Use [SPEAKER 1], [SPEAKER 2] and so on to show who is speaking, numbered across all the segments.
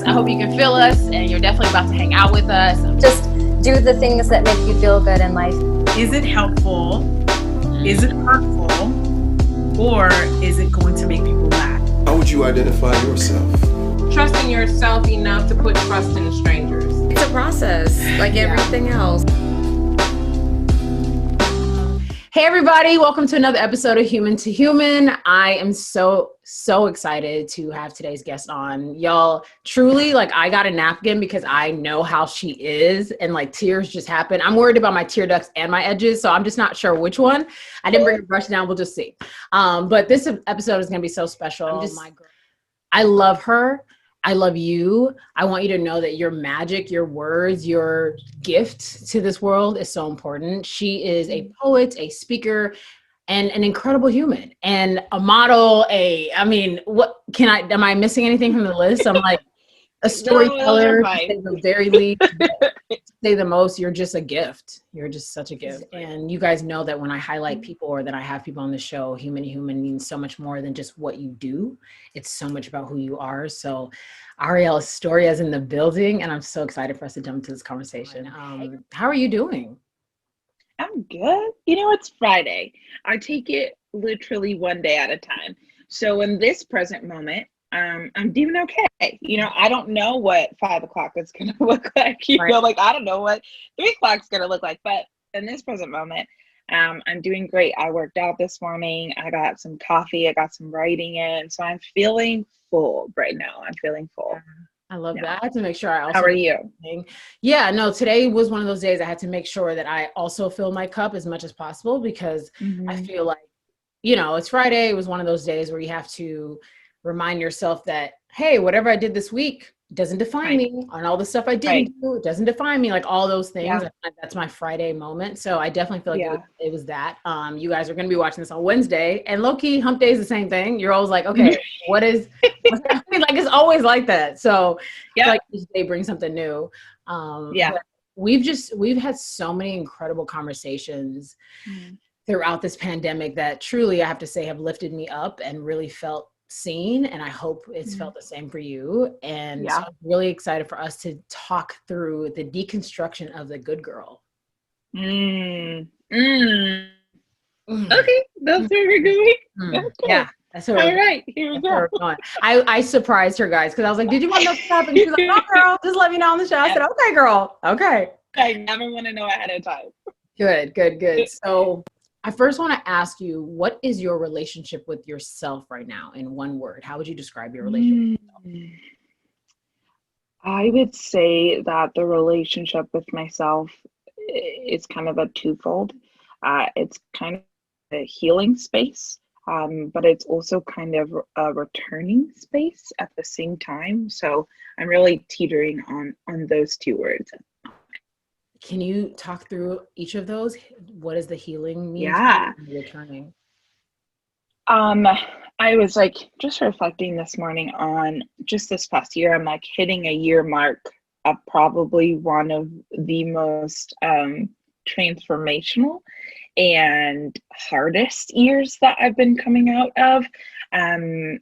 [SPEAKER 1] I hope you can feel us, and you're definitely about to hang out with us.
[SPEAKER 2] Just do the things that make you feel good in life.
[SPEAKER 3] Is it helpful? Is it hurtful? Or is it going to make people laugh?
[SPEAKER 4] How would you identify yourself?
[SPEAKER 5] Trusting yourself enough to put trust in strangers.
[SPEAKER 6] It's a process, like everything else.
[SPEAKER 1] Hey everybody, welcome to another episode of Human to Human. I am so excited to have today's guest on. Y'all, truly, I got a napkin because I know how she is, and tears just happen. I'm worried about my tear ducts and my edges, so I'm just not sure which one. I didn't bring a brush down, we'll just see. But this episode is gonna be so special. I love her. I love you. I want you to know that your magic, your words, your gift to this world is so important. She is a poet, a speaker, and an incredible human, and a model. Am I missing anything from the list? I'm like a storyteller, to say the very least, to say the most. You're just a gift. You're just such a gift. And you guys know that when I highlight people or that I have people on the show, human to human means so much more than just what you do. It's so much about who you are. So Arielle Estoria is in the building, and I'm so excited for us to jump into this conversation. How are you doing?
[SPEAKER 5] I'm good. It's Friday. I take it literally one day at a time. So in this present moment, I'm doing okay. I don't know what 5 o'clock is going to look like. I don't know what 3 o'clock is going to look like. But in this present moment, I'm doing great. I worked out this morning. I got some coffee. I got some writing in. So I'm feeling full right now. I'm feeling full.
[SPEAKER 1] I love that. I had to make sure I also.
[SPEAKER 5] How are you?
[SPEAKER 1] Yeah, no, today was one of those days I had to make sure that I also fill my cup as much as possible, because I feel like, it's Friday. It was one of those days where you have to remind yourself that, hey, whatever I did this week doesn't define me, and all the stuff I didn't do, it doesn't define me, all those things.
[SPEAKER 5] Yeah.
[SPEAKER 1] That's my Friday moment. So I definitely feel like it was that. You guys are going to be watching this on Wednesday, and low-key hump day is the same thing. You're always like, okay, what's happening? It's always like that. So each day brings something new. But we've had so many incredible conversations throughout this pandemic that truly, I have to say, have lifted me up and really felt seen, and I hope it's felt the same for you. And so I'm really excited for us to talk through the deconstruction of the good girl.
[SPEAKER 5] Okay, that's where we're going. That's cool.
[SPEAKER 1] Yeah, that's all
[SPEAKER 5] right. Here we go.
[SPEAKER 1] I surprised her, guys, because I was like, "Did you want to know what's happening?" She's like, "No, girl, just let me know on the show." I said, "Okay, girl, okay."
[SPEAKER 5] I never want to know ahead of time.
[SPEAKER 1] Good. So I first want to ask you, what is your relationship with yourself right now in one word? How would you describe your relationship with yourself?
[SPEAKER 5] I would say that the relationship with myself is kind of a twofold. It's kind of a healing space, but it's also kind of a returning space at the same time. So I'm really teetering on those two words.
[SPEAKER 1] Can you talk through each of those? What does the healing mean?
[SPEAKER 5] Yeah.
[SPEAKER 1] Returning.
[SPEAKER 5] I was just reflecting this morning on just this past year. I'm hitting a year mark of probably one of the most transformational and hardest years that I've been coming out of. And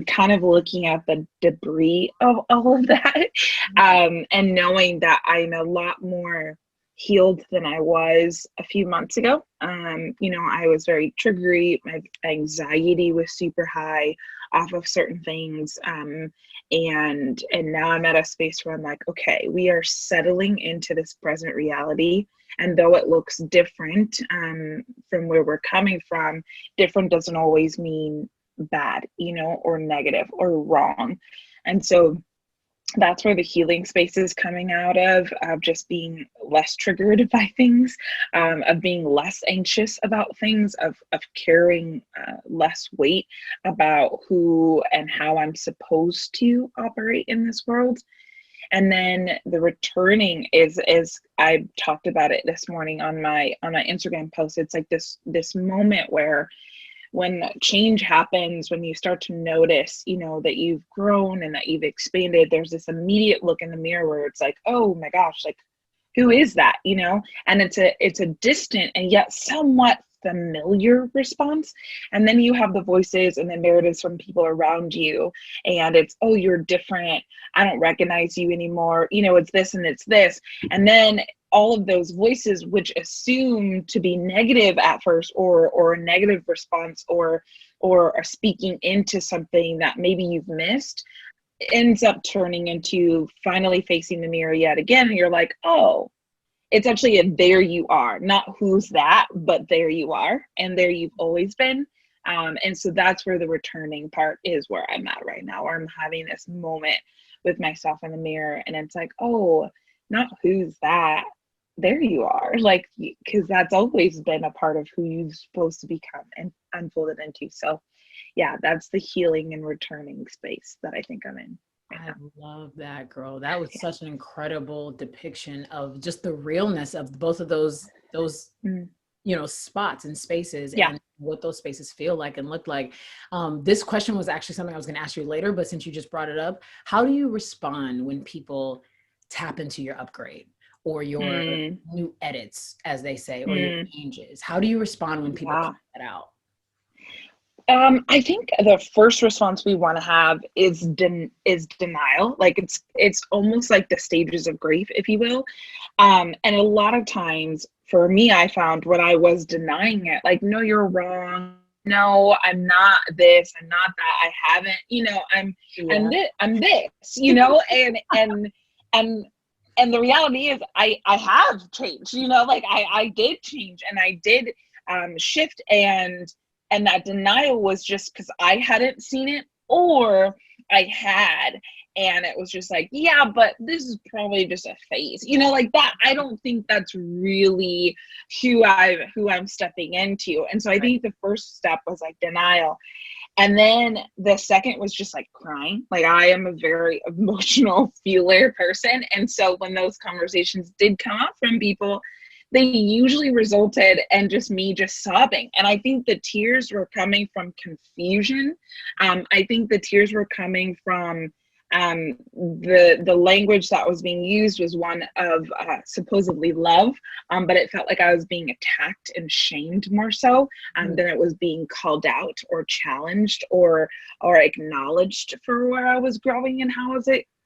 [SPEAKER 5] kind of looking at the debris of all of that, and knowing that I'm a lot more healed than I was a few months ago. I was very triggery. My anxiety was super high off of certain things. And now I'm at a space where I'm like, okay, we are settling into this present reality. And though it looks different from where we're coming from, different doesn't always mean bad, or negative or wrong. And so that's where the healing space is coming out of just being less triggered by things, of being less anxious about things, of carrying less weight about who and how I'm supposed to operate in this world. And then the returning is I talked about it this morning on my Instagram post. It's this moment where when change happens, when you start to notice, that you've grown and that you've expanded, there's this immediate look in the mirror where it's like, oh my gosh, who is that? And it's a distant and yet somewhat familiar response. And then you have the voices and the narratives from people around you. And it's, oh, you're different. I don't recognize you anymore. You know, it's this and it's this. And then all of those voices, which assume to be negative at first, or a negative response, or are speaking into something that maybe you've missed, ends up turning into finally facing the mirror yet again. And you're like, oh, it's actually a there you are, not who's that, but there you are. And there you've always been. And so that's where the returning part is, where I'm at right now, where I'm having this moment with myself in the mirror. And it's like, oh, not who's that, there you are. Like, because that's always been a part of who you're supposed to become and unfolded into. So yeah, that's the healing and returning space that I think I'm in.
[SPEAKER 1] I love that, girl. That was such an incredible depiction of just the realness of both of those you know, spots and spaces, and what those spaces feel like and look like. This question was actually something I was going to ask you later, but since you just brought it up, how do you respond when people tap into your upgrade or your new edits, as they say, or your changes? How do you respond when people point that out?
[SPEAKER 5] I think the first response we want to have is denial. Like it's almost like the stages of grief, if you will. And a lot of times for me, I found when I was denying it, like, no, you're wrong. No, I'm not this. I'm not that. I haven't, you know, I'm this, you know, and the reality is I have changed, you know, like I did change and I did shift, and that denial was just because I hadn't seen it, or I had, and it was just like, yeah, but this is probably just a phase, you know, like that. I don't think that's really who I'm stepping into. And so I think the first step was like denial. And then the second was just like crying. Like, I am a very emotional feeler person. And so when those conversations did come up from people, they usually resulted in just me just sobbing. And I think the tears were coming from confusion. I think the tears were coming from the language that was being used was one of supposedly love, but it felt like I was being attacked and shamed more so than it was being called out or challenged or acknowledged for where I was growing and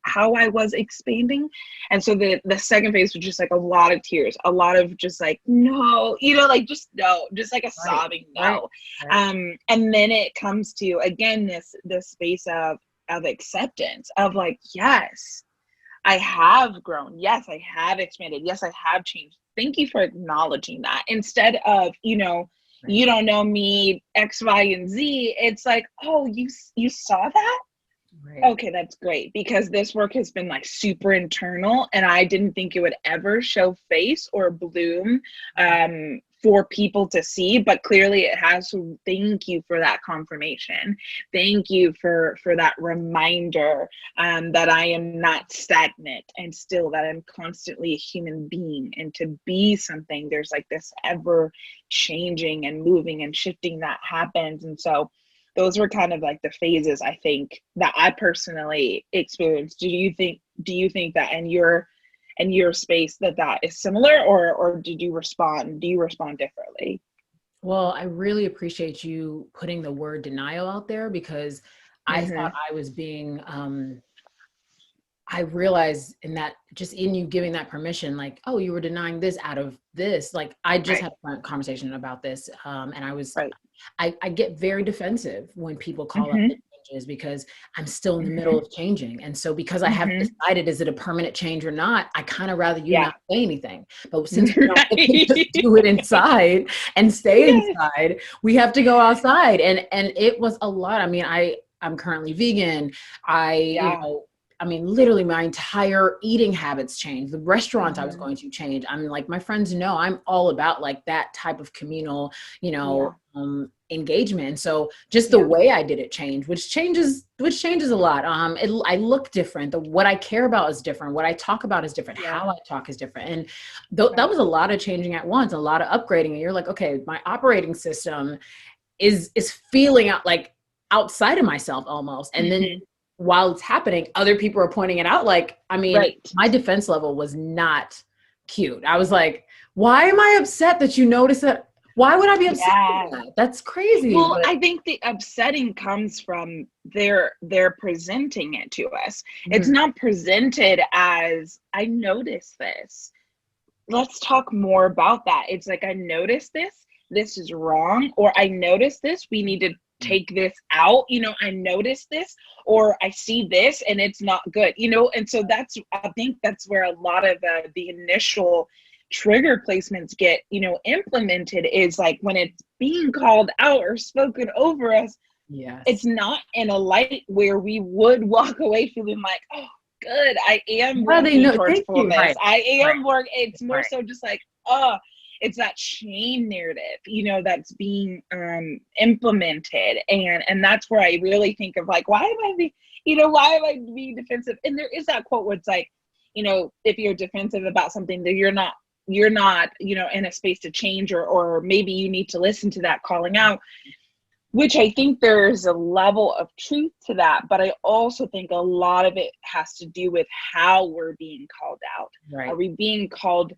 [SPEAKER 5] how I was expanding. And so the second phase was just like a lot of tears, a lot of just like, no, you know, like just no, just like a sobbing no. Right. And then it comes to, again, this space of acceptance of like, yes, I have grown. Yes, I have expanded. Yes, I have changed. Thank you for acknowledging that, instead of, you know, you don't know me, X, Y, and Z. It's like, oh, you saw that? Right. Okay, that's great, because this work has been like super internal, and I didn't think it would ever show face or bloom for people to see, but clearly it has. So thank you for that confirmation. Thank you for that reminder that I am not stagnant, and still that I'm constantly a human being, and to be something, there's like this ever changing and moving and shifting that happens. And so those were kind of like the phases, I think, that I personally experienced. Do you think that in your space that is similar, or do you respond differently?
[SPEAKER 1] Well, I really appreciate you putting the word denial out there, because I thought I was being, I realized in that, just in you giving that permission, like, oh, you were denying this out of this. Like, I just had a conversation about this. And I was, I get very defensive when people call up the changes, because I'm still in the middle of changing. And so because I haven't decided, is it a permanent change or not, I kind of rather you not say anything. But since we don't just do it inside and stay inside, we have to go outside. And it was a lot. I mean, I'm currently vegan. You know, I mean, literally my entire eating habits changed. The restaurants I was going to change. I'm like, my friends know I'm all about like that type of communal, you know, engagement. So just the way I did it changed, which changes a lot. I look different. What I care about is different. What I talk about is different. How I talk is different. And that was a lot of changing at once, a lot of upgrading. And you're like, okay, my operating system is feeling out like outside of myself almost. And then while it's happening, other people are pointing it out. Like, I mean, my defense level was not cute. I was like, why am I upset that you notice that? Why would I be upset
[SPEAKER 5] Yeah.
[SPEAKER 1] with that? That's crazy.
[SPEAKER 5] Well,
[SPEAKER 1] but-
[SPEAKER 5] I think the upsetting comes from they're presenting it to us. It's
[SPEAKER 1] Mhm.
[SPEAKER 5] not presented as, I noticed this. Let's talk more about that. It's like, I noticed this. This is wrong. Or I noticed this. We need to take this out. You know, I noticed this, or I see this and it's not good, you know? And so I think that's where a lot of the initial trigger placements get, you know, implemented, is like when it's being called out or spoken over us,
[SPEAKER 1] Yes.
[SPEAKER 5] it's not in a light where we would walk away feeling like, oh, good, I am working towards fullness.
[SPEAKER 1] Right.
[SPEAKER 5] I am working. It's more
[SPEAKER 1] Right.
[SPEAKER 5] so just like, oh, it's that shame narrative, you know, that's being implemented. And that's where I really think of like, why am I being defensive? And there is that quote where it's like, you know, if you're defensive about something, that you're not, you know, in a space to change, or maybe you need to listen to that calling out, which I think there's a level of truth to that. But I also think a lot of it has to do with how we're being called out.
[SPEAKER 1] Right.
[SPEAKER 5] Are we being called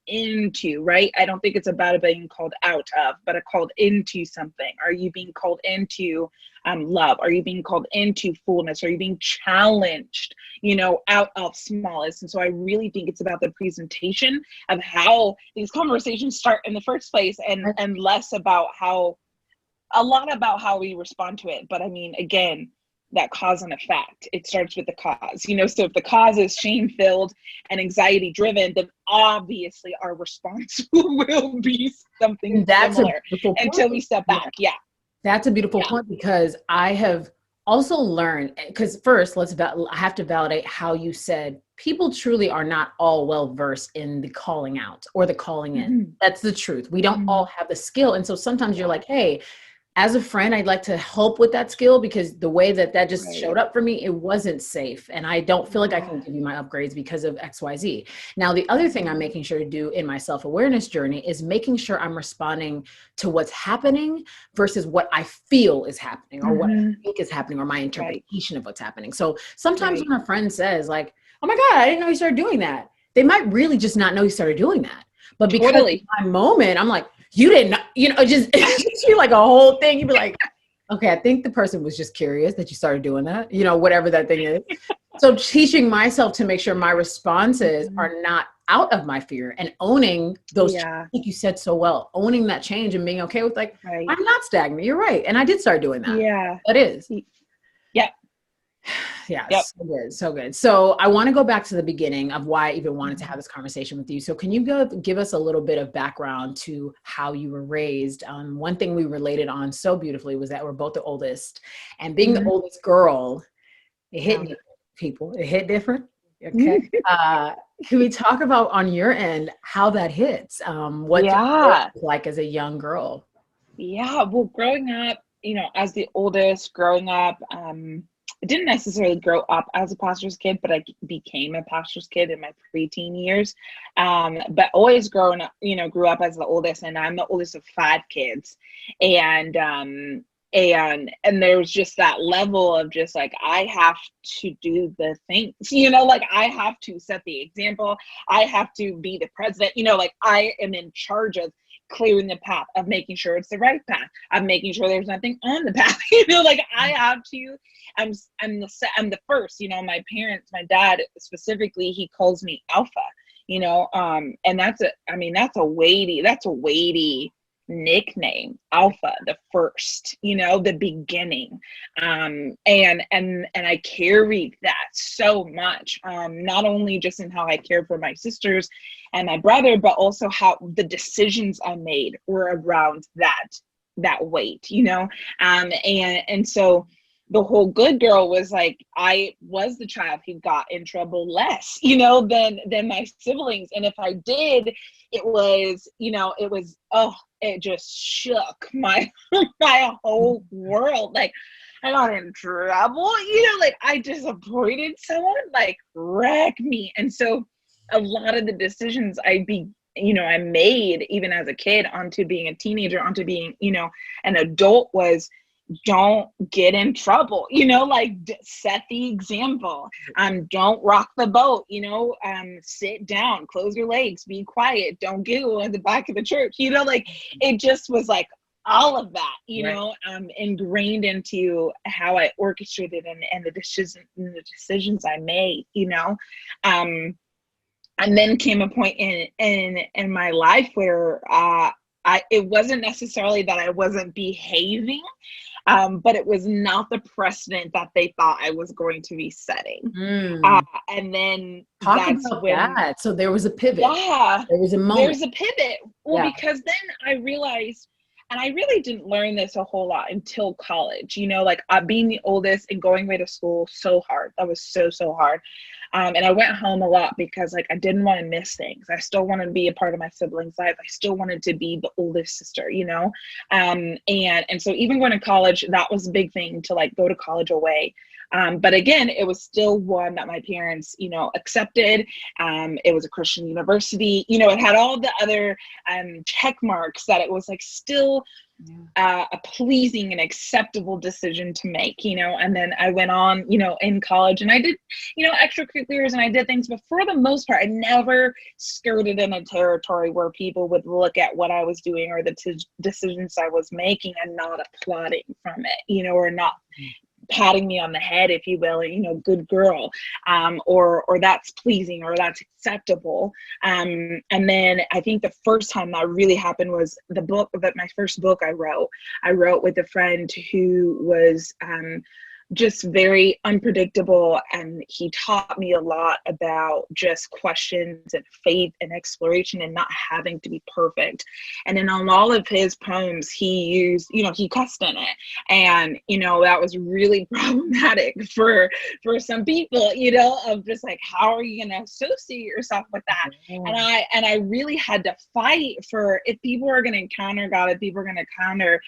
[SPEAKER 5] into, right? I don't think it's about it being called out of, but called into something. Are you being called into love? Are you being called into fullness? Are you being challenged, you know, out of smallness? And so I really think it's about the presentation of how these conversations start in the first place, and less about a lot about how we respond to it. But I mean, again, that cause and effect, it starts with the cause, you know. So if the cause is shame-filled and anxiety-driven, then obviously our response will be something similar until we step back. Yeah.
[SPEAKER 1] That's a beautiful point, because I have also learned, because first, I have to validate how you said people truly are not all well-versed in the calling out or the calling in.
[SPEAKER 5] Mm-hmm.
[SPEAKER 1] That's the truth. We don't all have the skill. And so sometimes you're like, hey, as a friend, I'd like to help with that skill, because the way that just showed up for me, it wasn't safe. And I don't feel like I can give you my upgrades because of XYZ. Now, the other thing I'm making sure to do in my self-awareness journey is making sure I'm responding to what's happening versus what I feel is happening, or what I think is happening, or my interpretation of what's happening. So sometimes when a friend says like, oh my God, I didn't know you started doing that, they might really just not know you started doing that. But because in my moment, I'm like, you didn't know, you know, just you like a whole thing. You'd be like, okay, I think the person was just curious that you started doing that, you know, whatever that thing is. So teaching myself to make sure my responses are not out of my fear, and owning those, like you said so well, owning that change and being okay with like, I'm not stagnant. You're right. And I did start doing that.
[SPEAKER 5] Yeah.
[SPEAKER 1] That is.
[SPEAKER 5] Yep.
[SPEAKER 1] Yeah, so good, so good. So I want to go back to the beginning of why I even wanted to have this conversation with you. So can you give us a little bit of background to how you were raised? One thing we related on so beautifully was that we're both the oldest, and being the oldest girl, it hit different, people. It hit different. Okay. Can we talk about on your end how that hits? What your life was like as a young girl?
[SPEAKER 5] Yeah. Well, growing up, you know, as the oldest, I didn't necessarily grow up as a pastor's kid, but I became a pastor's kid in my preteen years. But always grew up as the oldest, and I'm the oldest of 5 kids. And there's just that level of just like, I have to do the things, you know, like I have to set the example. I have to be the president, you know, like I am in charge of clearing the path, of making sure it's the right path, of making sure there's nothing on the path, you know, like I have to, I'm the first, you know. My parents, my dad specifically, he calls me Alpha, you know, and that's a weighty nickname, Alpha, the first, you know, the beginning. And I carried that so much, not only just in how I cared for my sisters and my brother, but also how the decisions I made were around that weight, you know. And so the whole good girl was like, I was the child who got in trouble less, you know, than my siblings. And if I did, it was, you know, it just shook my whole world. Like, I got in trouble, you know, like I disappointed someone, like wreck me. And so a lot of the decisions I made even as a kid onto being a teenager, onto being, you know, an adult was, don't get in trouble, like set the example. Don't rock the boat, sit down, close your legs, be quiet, don't giggle in the back of the church, like it just was like all of that, ingrained into how I orchestrated and the decisions I made, and then came a point in my life where it wasn't necessarily that I wasn't behaving, but it was not the precedent that they thought I was going to be setting. And then
[SPEAKER 1] talk about that. So there was a pivot.
[SPEAKER 5] Yeah,
[SPEAKER 1] there was a moment.
[SPEAKER 5] There's a pivot. Well, because then I realized, and I really didn't learn this a whole lot until college, like being the oldest and going away to school, so hard. That was so hard. And I went home a lot because like I didn't want to miss things. I still wanted to be a part of my siblings' life. I still wanted to be the oldest sister, and so even going to college, that was a big thing to like go to college away. But again, it was still one that my parents, accepted. It was a Christian university, it had all the other check marks that it was like still a pleasing and acceptable decision to make, and then I went on, in college and I did, extracurriculars and I did things, but for the most part, I never skirted in a territory where people would look at what I was doing or the decisions I was making and not applauding from it, or not patting me on the head, if you will, good girl, or that's pleasing or that's acceptable. And then I think the first time that really happened was my first book I wrote with a friend who was just very unpredictable, and he taught me a lot about just questions and faith and exploration and not having to be perfect. And then on all of his poems, he used, he cussed in it, and that was really problematic for some people, of just like, how are you going to associate yourself with that? And I really had to fight for, if people are going to encounter God, if people are going to encounter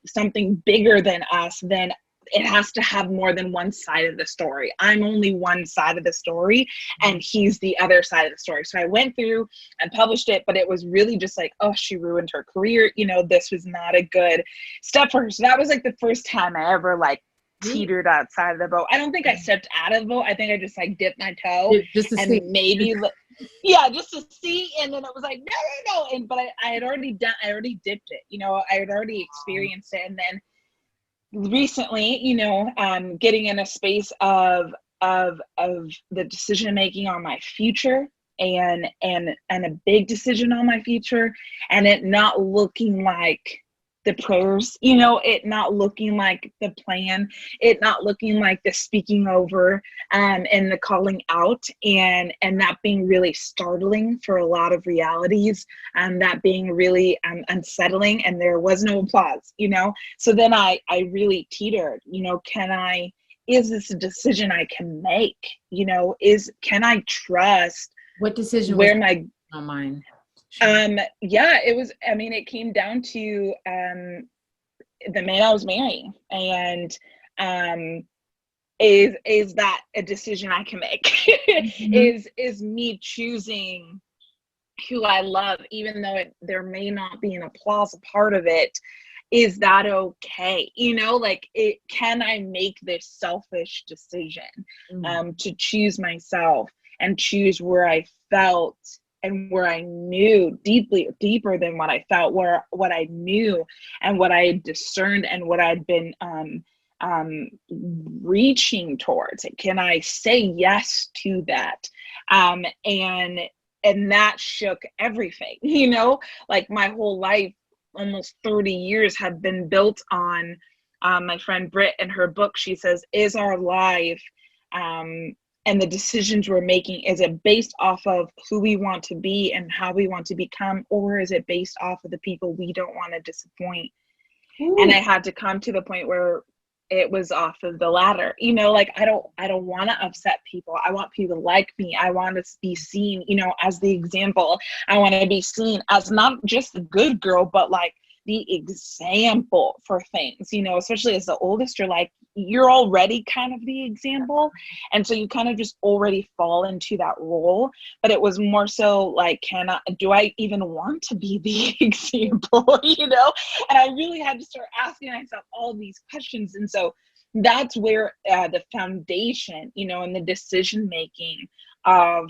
[SPEAKER 5] something bigger than us, then it has to have more than one side of the story. I'm only one side of the story and he's the other side of the story. So I went through and published it, but it was really just like, oh, she ruined her career. This was not a good step for her. So that was like the first time I ever like teetered outside of the boat. I don't think I stepped out of the boat. I think I just like dipped my toe just to see. Maybe just to see. And then it was like, no. And, but I had already dipped it, I had already experienced it. And then recently, getting in a space of the decision making on my future and a big decision on my future, and it not looking like the prayers, it not looking like the plan, it not looking like the speaking over and the calling out, and that being really startling for a lot of realities, and that being really unsettling, and there was no applause, so then I really teetered, is this a decision I can make, can I trust?
[SPEAKER 1] What decision
[SPEAKER 5] where
[SPEAKER 1] was
[SPEAKER 5] my
[SPEAKER 1] on mine?
[SPEAKER 5] It was, it came down to the man I was marrying, and is that a decision I can make? Mm-hmm. is me choosing who I love, even though there may not be an applause a part of it, is that okay? Can I make this selfish decision to choose myself and choose where I felt and where I knew deeper than what I felt, what I knew and what I had discerned and what I'd been reaching towards? Can I say yes to that? And that shook everything, like my whole life, almost 30 years have been built on my friend Britt in her book. She says, is our life and the decisions we're making, is it based off of who we want to be and how we want to become, or is it based off of the people we don't want to disappoint? Ooh. And I had to come to the point where it was off of the latter, I don't want to upset people. I want people to like me. I want to be seen, as the example. I want to be seen as not just the good girl, but like the example for things, especially as the oldest. You're like, you're already kind of the example. And so you kind of just already fall into that role. But it was more so like, do I even want to be the example, you know? And I really had to start asking myself all these questions. And so that's where the foundation, you know, and the decision making of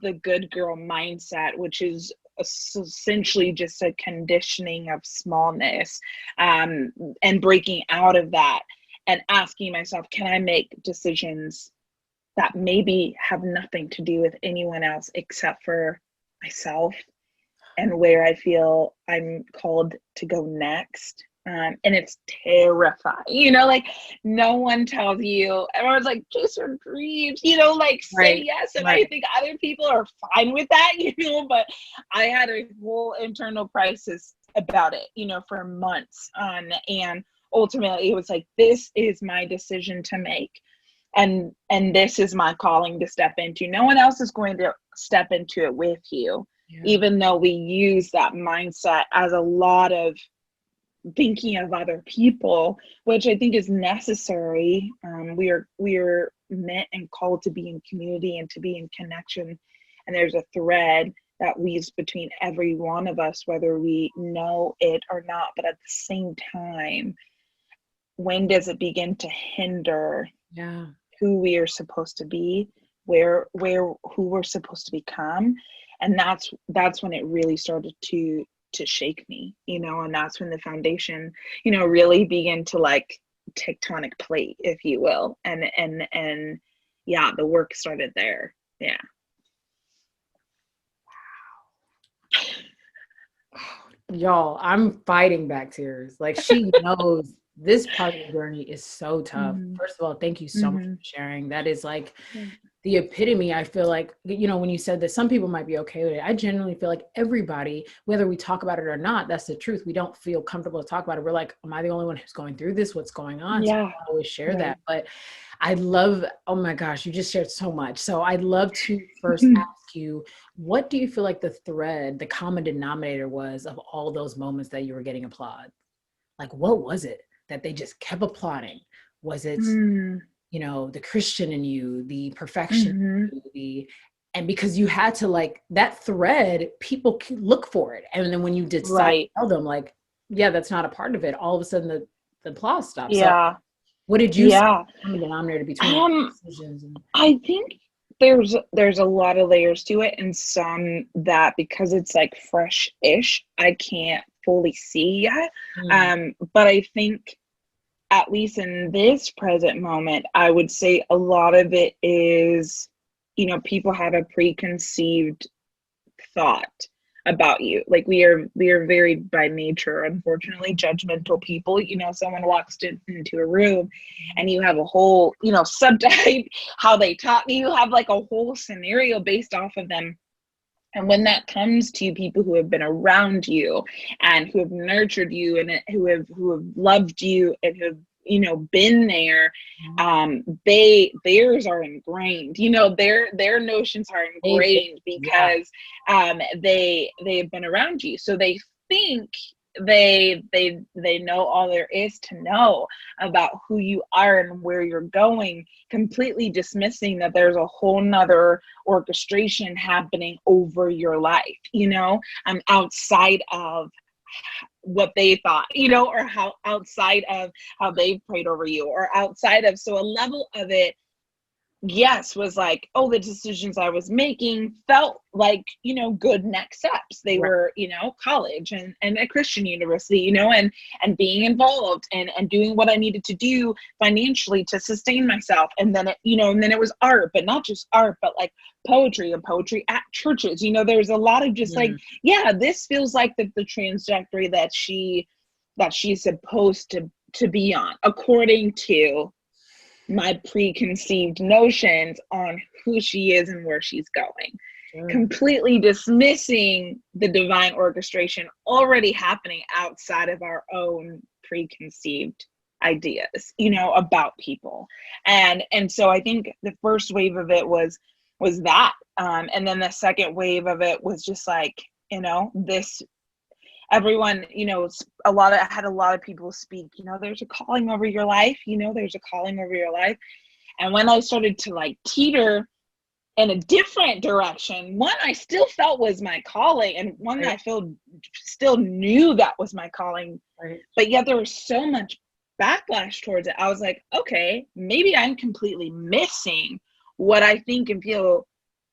[SPEAKER 5] the good girl mindset, which is essentially just a conditioning of smallness, and breaking out of that and asking myself, can I make decisions that maybe have nothing to do with anyone else except for myself and where I feel I'm called to go next? And it's terrifying, you know, like no one tells you, everyone's like, chase your dreams, you know, like say yes. And I think other people are fine with that, you know, but I had a whole internal crisis about it, you know, for months. And ultimately it was like, this is my decision to make. And this is my calling to step into. No one else is going to step into it with you, even though we use that mindset as a lot of thinking of other people, which I think is necessary. We are meant and called to be in community and to be in connection. And there's a thread that weaves between every one of us, whether we know it or not. But at the same time, when does it begin to hinder who we are supposed to be, who we're supposed to become? And that's when it really started to shake me, you know, and that's when the foundation, you know, really began to like tectonic plate, if you will. And yeah, the work started there. Yeah.
[SPEAKER 1] Y'all, I'm fighting back tears. Like she knows this part of the journey is so tough. First of all, thank you so much for sharing. That is like the epitome. I feel like, you know, when you said that some people might be okay with it, I genuinely feel like everybody, whether we talk about it or not, that's the truth. We don't feel comfortable to talk about it. We're like, am I the only one who's going through this? What's going on? So I always share that. But I love, oh my gosh, you just shared so much. So I'd love to first ask you, what do you feel like the thread, the common denominator was of all those moments that you were getting applaud? Like, what was it that they just kept applauding? Was it, you know, the Christian in you, the perfection, in you, and because you had to like that thread, people look for it. And then when you decide to tell them like, yeah, that's not a part of it, all of a sudden the applause stops.
[SPEAKER 5] Yeah.
[SPEAKER 1] So what did you see common denominator between decisions?
[SPEAKER 5] I think there's a lot of layers to it, and some that because it's like fresh-ish, I can't fully see yet. But I think at least in this present moment, I would say a lot of it is, you know, people have a preconceived thought about you. Like we are very by nature, unfortunately, judgmental people. You know, someone walks into a room and you have a whole, you know, subtype, how they talk, you have like a whole scenario based off of them. And when that comes to people who have been around you and who have nurtured you and who have loved you and who have, you know, been there, theirs are ingrained, you know, their notions are ingrained because they have been around you. So they think they know all there is to know about who you are and where you're going, completely dismissing that there's a whole nother orchestration happening over your life, you know, outside of what they thought, you know, or how outside of how they prayed over you, or outside of, so a level of it, yes, was like, oh, the decisions I was making felt like, you know, good next steps. They were, you know, college and a Christian university, you know, and being involved and doing what I needed to do financially to sustain myself. And then it, you know, and then it was art, but not just art, but like poetry and poetry at churches. You know, there's a lot of just like, yeah, this feels like the trajectory that she's supposed to be on, according to my preconceived notions on who she is and where she's going. Completely dismissing the divine orchestration already happening outside of our own preconceived ideas, you know, about people. And so I think the first wave of it was that. And then the second wave of it was just like, you know, this, everyone, I had a lot of people speak, there's a calling over your life, there's a calling over your life. And when I started to like teeter in a different direction, one I still felt was my calling, and one that I still knew that was my calling.
[SPEAKER 1] Right.
[SPEAKER 5] But yet there was so much backlash towards it. I was like, okay, maybe I'm completely missing what I think and feel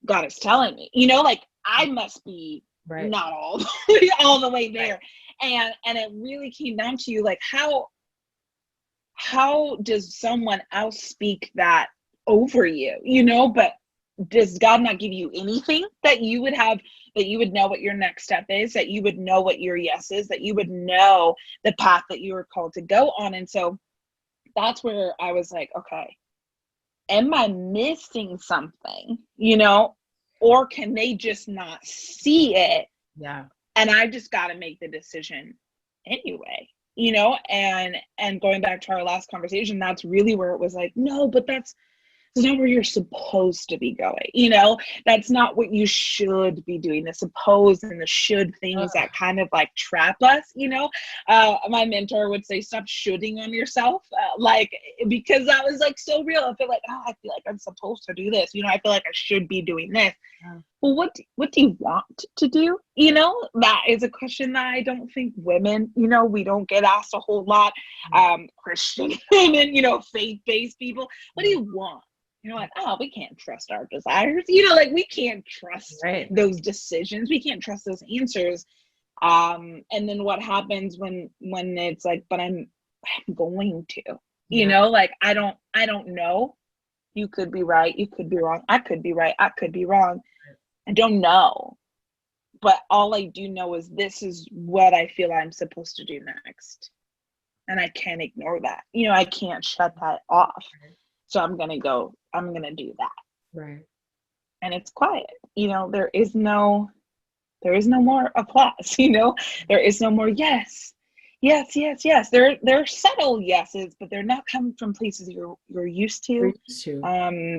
[SPEAKER 5] God is telling me. Like I must be not all the way there. And it really came down to like how does someone else speak that over you? But does God not give you anything that you would have, that you would know what your next step is, that you would know what your yes is, that you would know the path that you were called to go on? And so that's where I was like, okay, am I missing something, or can they just not see it?
[SPEAKER 1] Yeah.
[SPEAKER 5] And I just got to make the decision anyway, and going back to our last conversation, that's really where it was like, no, but that's not where you're supposed to be going. That's not what you should be doing. The supposed and the should things that kind of like trap us, my mentor would say, stop shoulding on yourself. Because that was like so real. I feel like I'm supposed to do this. I feel like I should be doing this. Well, what do you want to do? That is a question that I don't think women, we don't get asked a whole lot. Christian women, faith-based people, what do you want? Like, oh, we can't trust our desires. We can't trust those decisions. We can't trust those answers. And then what happens when it's like, but I'm going to, I don't know. You could be right. You could be wrong. I could be right. I could be wrong. I don't know. But all I do know is this is what I feel I'm supposed to do next. And I can't ignore that. I can't shut that off. So I'm going to do that.
[SPEAKER 1] Right. And
[SPEAKER 5] it's quiet. There is no more applause, there is no more yes. There are subtle yeses, but they're not coming from places you're used to.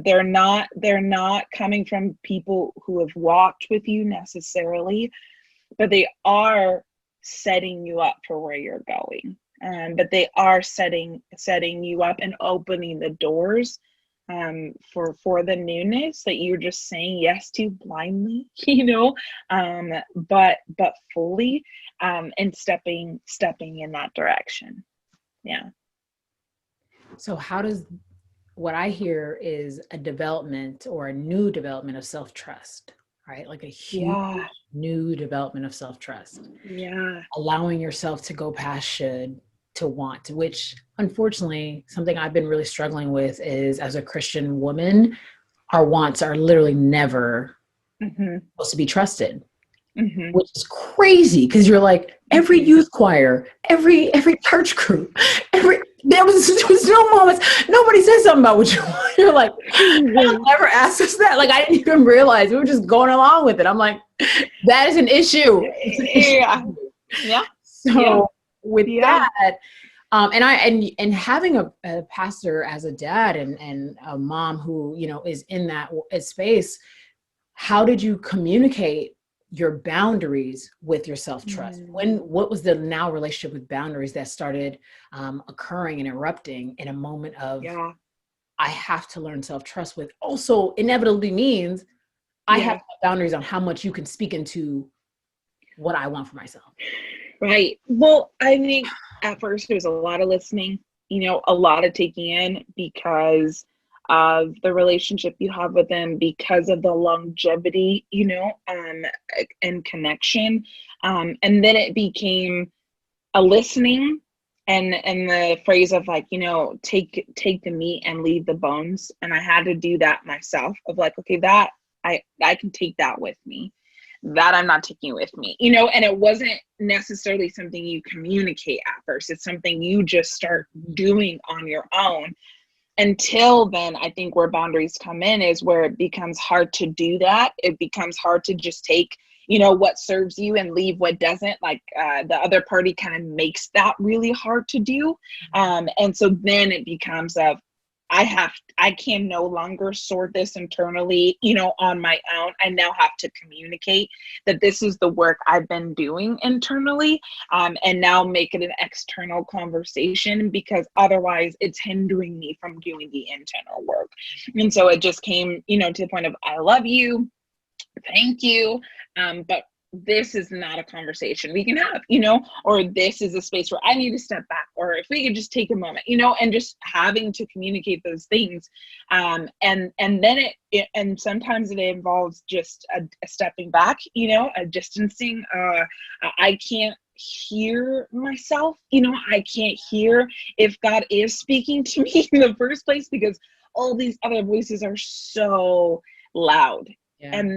[SPEAKER 5] They're not coming from people who have walked with you necessarily, but they are setting you up for where you're going. But they are setting you up and opening the doors for the newness that you're just saying yes to blindly, but fully, and stepping in that direction. Yeah.
[SPEAKER 1] So how does, what I hear is a development or a new development of self-trust, right? Like a huge new development of self-trust.
[SPEAKER 5] Yeah.
[SPEAKER 1] Allowing yourself to go past should to want, which unfortunately something I've been really struggling with is, as a Christian woman, our wants are literally never supposed to be trusted, which is crazy because you're like, every youth choir, every church group, there was no moments, nobody said something about what you want. You're like, they'll never ask us that. Like, I didn't even realize we were just going along with it. I'm like, that is an issue. It's an issue.
[SPEAKER 5] Yeah.
[SPEAKER 1] So with that, and having a pastor as a dad and a mom who, is in that space, how did you communicate your boundaries with your self-trust? What was the now relationship with boundaries that started occurring and erupting in a moment of, I have to learn self-trust, with also inevitably means I have boundaries on how much you can speak into what I want for myself.
[SPEAKER 5] Right. Well, I think at first there was a lot of listening, a lot of taking in because of the relationship you have with them, because of the longevity, and connection. And then it became a listening and the phrase of like, take the meat and leave the bones. And I had to do that myself of like, okay, that I can take that with me. That I'm not taking with me, and it wasn't necessarily something you communicate at first. It's something you just start doing on your own. Until then, I think where boundaries come in is where it becomes hard to do that. It becomes hard to just take, what serves you and leave what doesn't. Like the other party kind of makes that really hard to do. And so then it becomes of, I can no longer sort this internally, on my own. I now have to communicate that this is the work I've been doing internally, and now make it an external conversation, because otherwise it's hindering me from doing the internal work. And so it just came, to the point of, I love you, thank you, but this is not a conversation we can have, or this is a space where I need to step back, or if we could just take a moment, and just having to communicate those things. And then and sometimes it involves just a stepping back, a distancing. I can't hear myself, I can't hear if God is speaking to me in the first place, because all these other voices are so loud. Yeah. And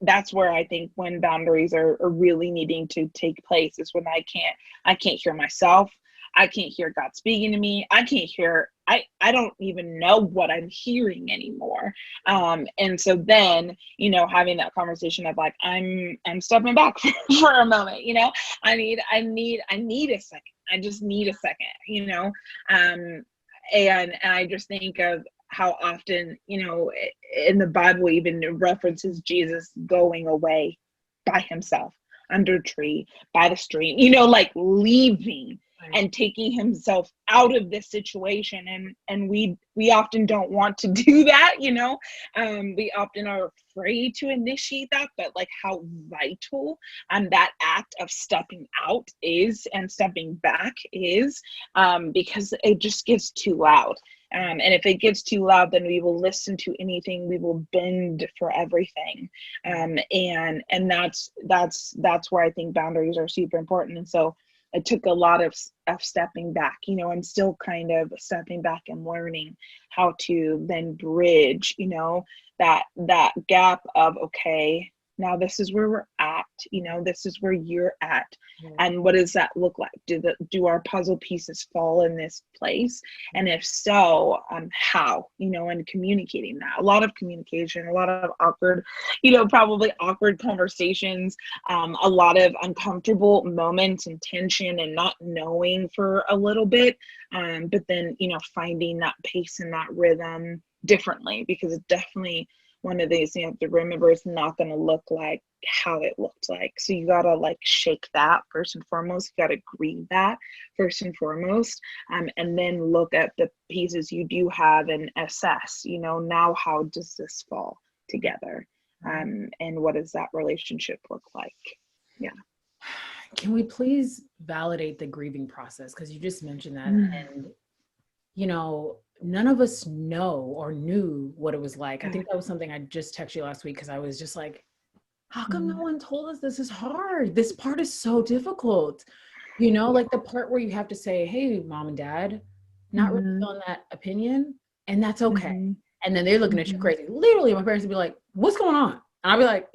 [SPEAKER 5] that's where I think when boundaries are really needing to take place, is when I can't hear myself. I can't hear God speaking to me. I can't hear, I don't even know what I'm hearing anymore. And so then, having that conversation of like, I'm stepping back for a moment, I need a second. I just need a second, and I just think of how often, in the Bible even references Jesus going away by himself under a tree, by the stream, like leaving and taking himself out of this situation. And we often don't want to do that, we often are afraid to initiate that, but like how vital that act of stepping out is, and stepping back is, because it just gets too loud. And if it gets too loud, then we will listen to anything. We will bend for everything. And that's where I think boundaries are super important. And so it took a lot of stepping back, and still kind of stepping back and learning how to then bridge, that gap of, okay, now this is where we're at, this is where you're at. Mm-hmm. And what does that look like? Do our puzzle pieces fall in this place? And if so, how, and communicating that. A lot of communication, a lot of awkward, probably awkward conversations, a lot of uncomfortable moments and tension and not knowing for a little bit. But then, finding that pace and that rhythm differently, because it's definitely one of these, you have to remember, it's not going to look like how it looked like. So you got to like shake that first and foremost. You got to grieve that first and foremost. And then look at the pieces you do have and assess, now how does this fall together? And what does that relationship look like? Yeah.
[SPEAKER 1] Can we please validate the grieving process? Because you just mentioned that. And, none of us know or knew what it was like. I think that was something I just texted you last week, because I was just like, how come no one told us this is hard? This part is so difficult. Like the part where you have to say, hey, mom and dad, not really on that opinion, and that's okay. And then they're looking at you crazy. Literally, my parents would be like, what's going on? And I'd be like,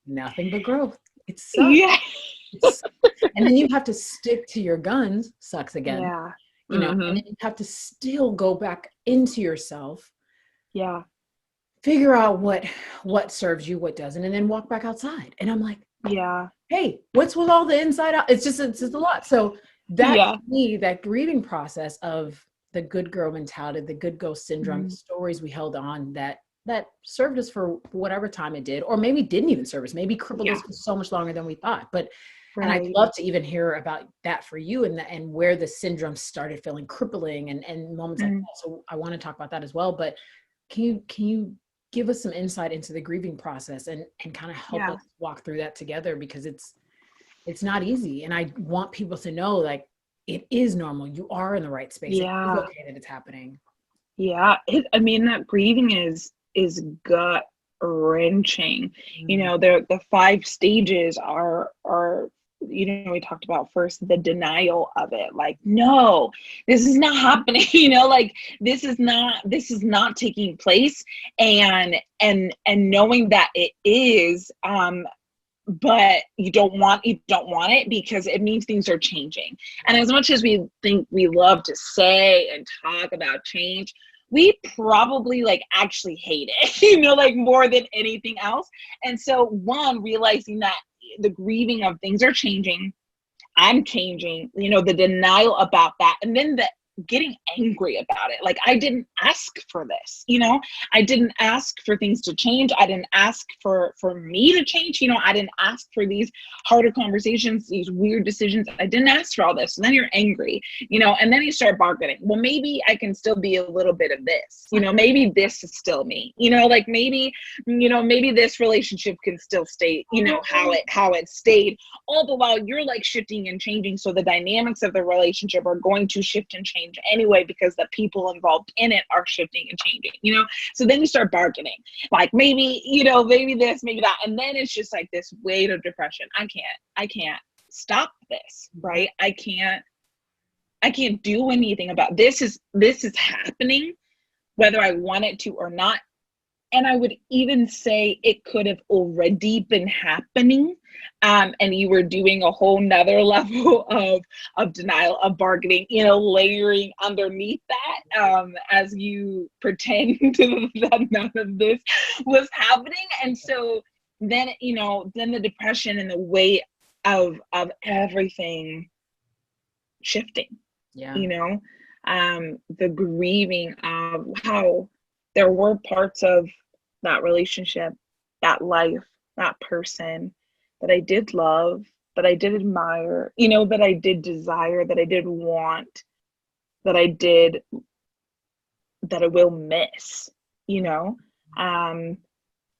[SPEAKER 1] nothing but growth. It sucks. Yeah. And then you have to stick to your guns, sucks again. Yeah. And then you have to still go back into yourself. Yeah. Figure out what serves you, what doesn't, and then walk back outside. And I'm like, yeah, hey, what's with all the inside out? It's just a lot. So that to me, that grieving process of the good girl mentality, the good girl syndrome, stories we held on that served us for whatever time it did, or maybe didn't even serve us, maybe crippled us for so much longer than we thought. But and I'd love to even hear about that for you, and where the syndrome started feeling crippling and moments like that. So I want to talk about that as well. But can you give us some insight into the grieving process and kind of help us walk through that together? Because it's not easy. And I want people to know, like, it is normal. You are in the right space. Yeah. It's okay that it's happening. Yeah.
[SPEAKER 5] That grieving is gut wrenching. The 5 stages are we talked about first the denial of it, like, no, this is not happening, like this is not taking place, and knowing that it is, but you don't want it because it means things are changing. And as much as we think we love to say and talk about change, we probably actually hate it, like more than anything else. And so realizing that the grieving of things are changing, I'm changing, the denial about that. And then getting angry about it. Like, I didn't ask for this, you know, I didn't ask for things to change. I didn't ask for me to change. You know, I didn't ask for these harder conversations, these weird decisions. I didn't ask for all this. And then you're angry, you know, and then you start bargaining. Well, maybe I can still be a little bit of this, you know, maybe this is still me, you know, like maybe, you know, maybe this relationship can still stay, you know, how it stayed, all the while you're like shifting and changing. So the dynamics of the relationship are going to shift and change anyway, because the people involved in it are shifting and changing, you know? So then you start bargaining, like maybe, you know, maybe this, maybe that. And then it's just like this weight of depression. I can't stop this, right? I can't do anything about this. This is happening, whether I want it to or not. And I would even say it could have already been happening. And you were doing a whole nother level of denial, of bargaining, you know, layering underneath that as you pretend that none of this was happening. And so then, you know, then the depression and the weight of everything shifting, you know, the grieving of how there were parts of that relationship, that life, that person that I did love, that I did admire, you know, that I did desire, that I did want, that I will miss, you know? And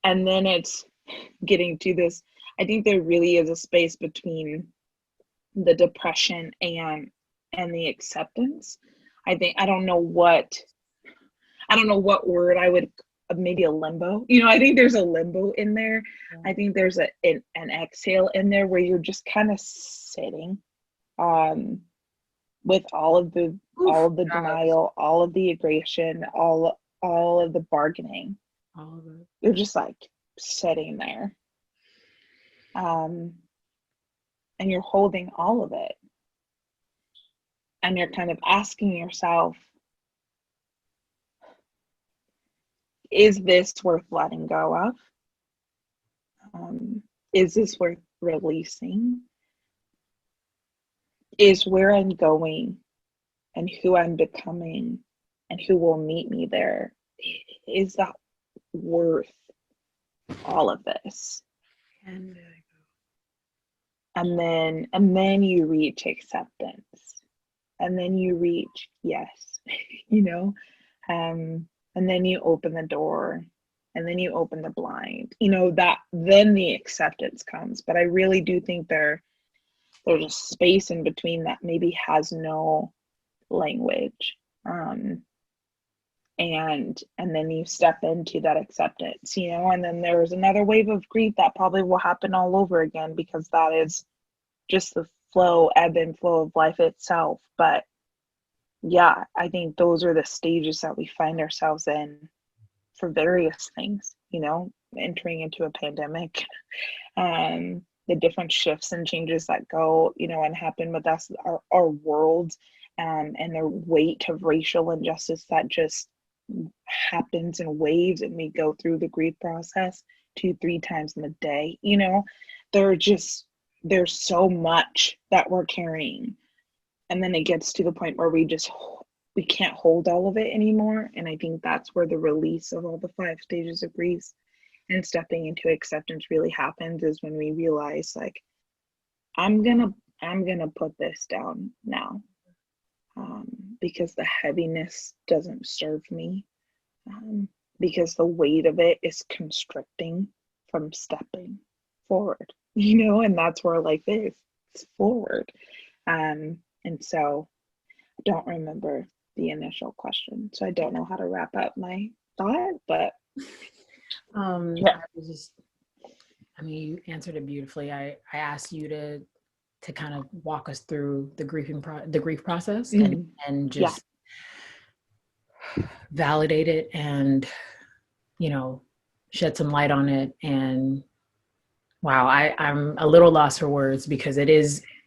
[SPEAKER 5] then it's getting to this, I think there really is a space between the depression and the acceptance. I don't know what word I would, maybe a limbo, you know, I think there's a limbo in there. I think there's an exhale in there where you're just kind of sitting with all of the denial, all of the aggression, all of the bargaining.
[SPEAKER 1] All of it.
[SPEAKER 5] You're just like sitting there. And you're holding all of it. And you're kind of asking yourself, is this worth letting go of? Is this worth releasing? Is where I'm going and who I'm becoming and who will meet me there, is that worth all of this? And then you reach acceptance, and then you reach yes, you know, and then you open the door, and then you open the blind, you know, that then the acceptance comes. But I really do think there's a space in between that maybe has no language. And then you step into that acceptance, you know, and then there's another wave of grief that probably will happen all over again, because that is just the ebb and flow of life itself. But yeah, I think those are the stages that we find ourselves in for various things, you know, entering into a pandemic, the different shifts and changes that go, you know, and happen with us, our world, and the weight of racial injustice that just happens in waves, and we go through the grief process 2-3 times in a day, you know. There's so much that we're carrying. And then it gets to the point where we can't hold all of it anymore. And I think that's where the release of all the 5 stages of grief and stepping into acceptance really happens, is when we realize, like, I'm gonna put this down now, because the heaviness doesn't serve me, because the weight of it is constricting from stepping forward, you know. And that's where life is, it's forward. And so I don't remember the initial question, so I don't know how to wrap up my thought, but yeah.
[SPEAKER 1] You answered it beautifully. I asked you to kind of walk us through the grief process, mm-hmm. and just validate it, and, you know, shed some light on it. And wow, I'm a little lost for words, because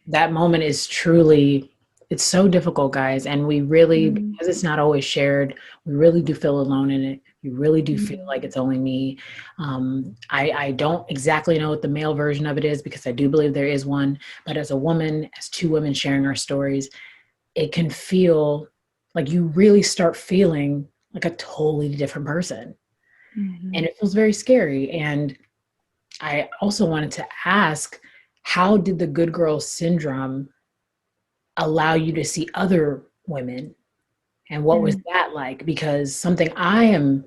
[SPEAKER 1] that moment is truly, it's so difficult, guys. And we really, because it's not always shared, we really do feel alone in it. We really do feel like it's only me. I don't exactly know what the male version of it is, because I do believe there is one. But as a woman, as 2 women sharing our stories, it can feel like you really start feeling like a totally different person. And it feels very scary. And I also wanted to ask, how did the good girl syndrome allow you to see other women? And what was that like? Because something I am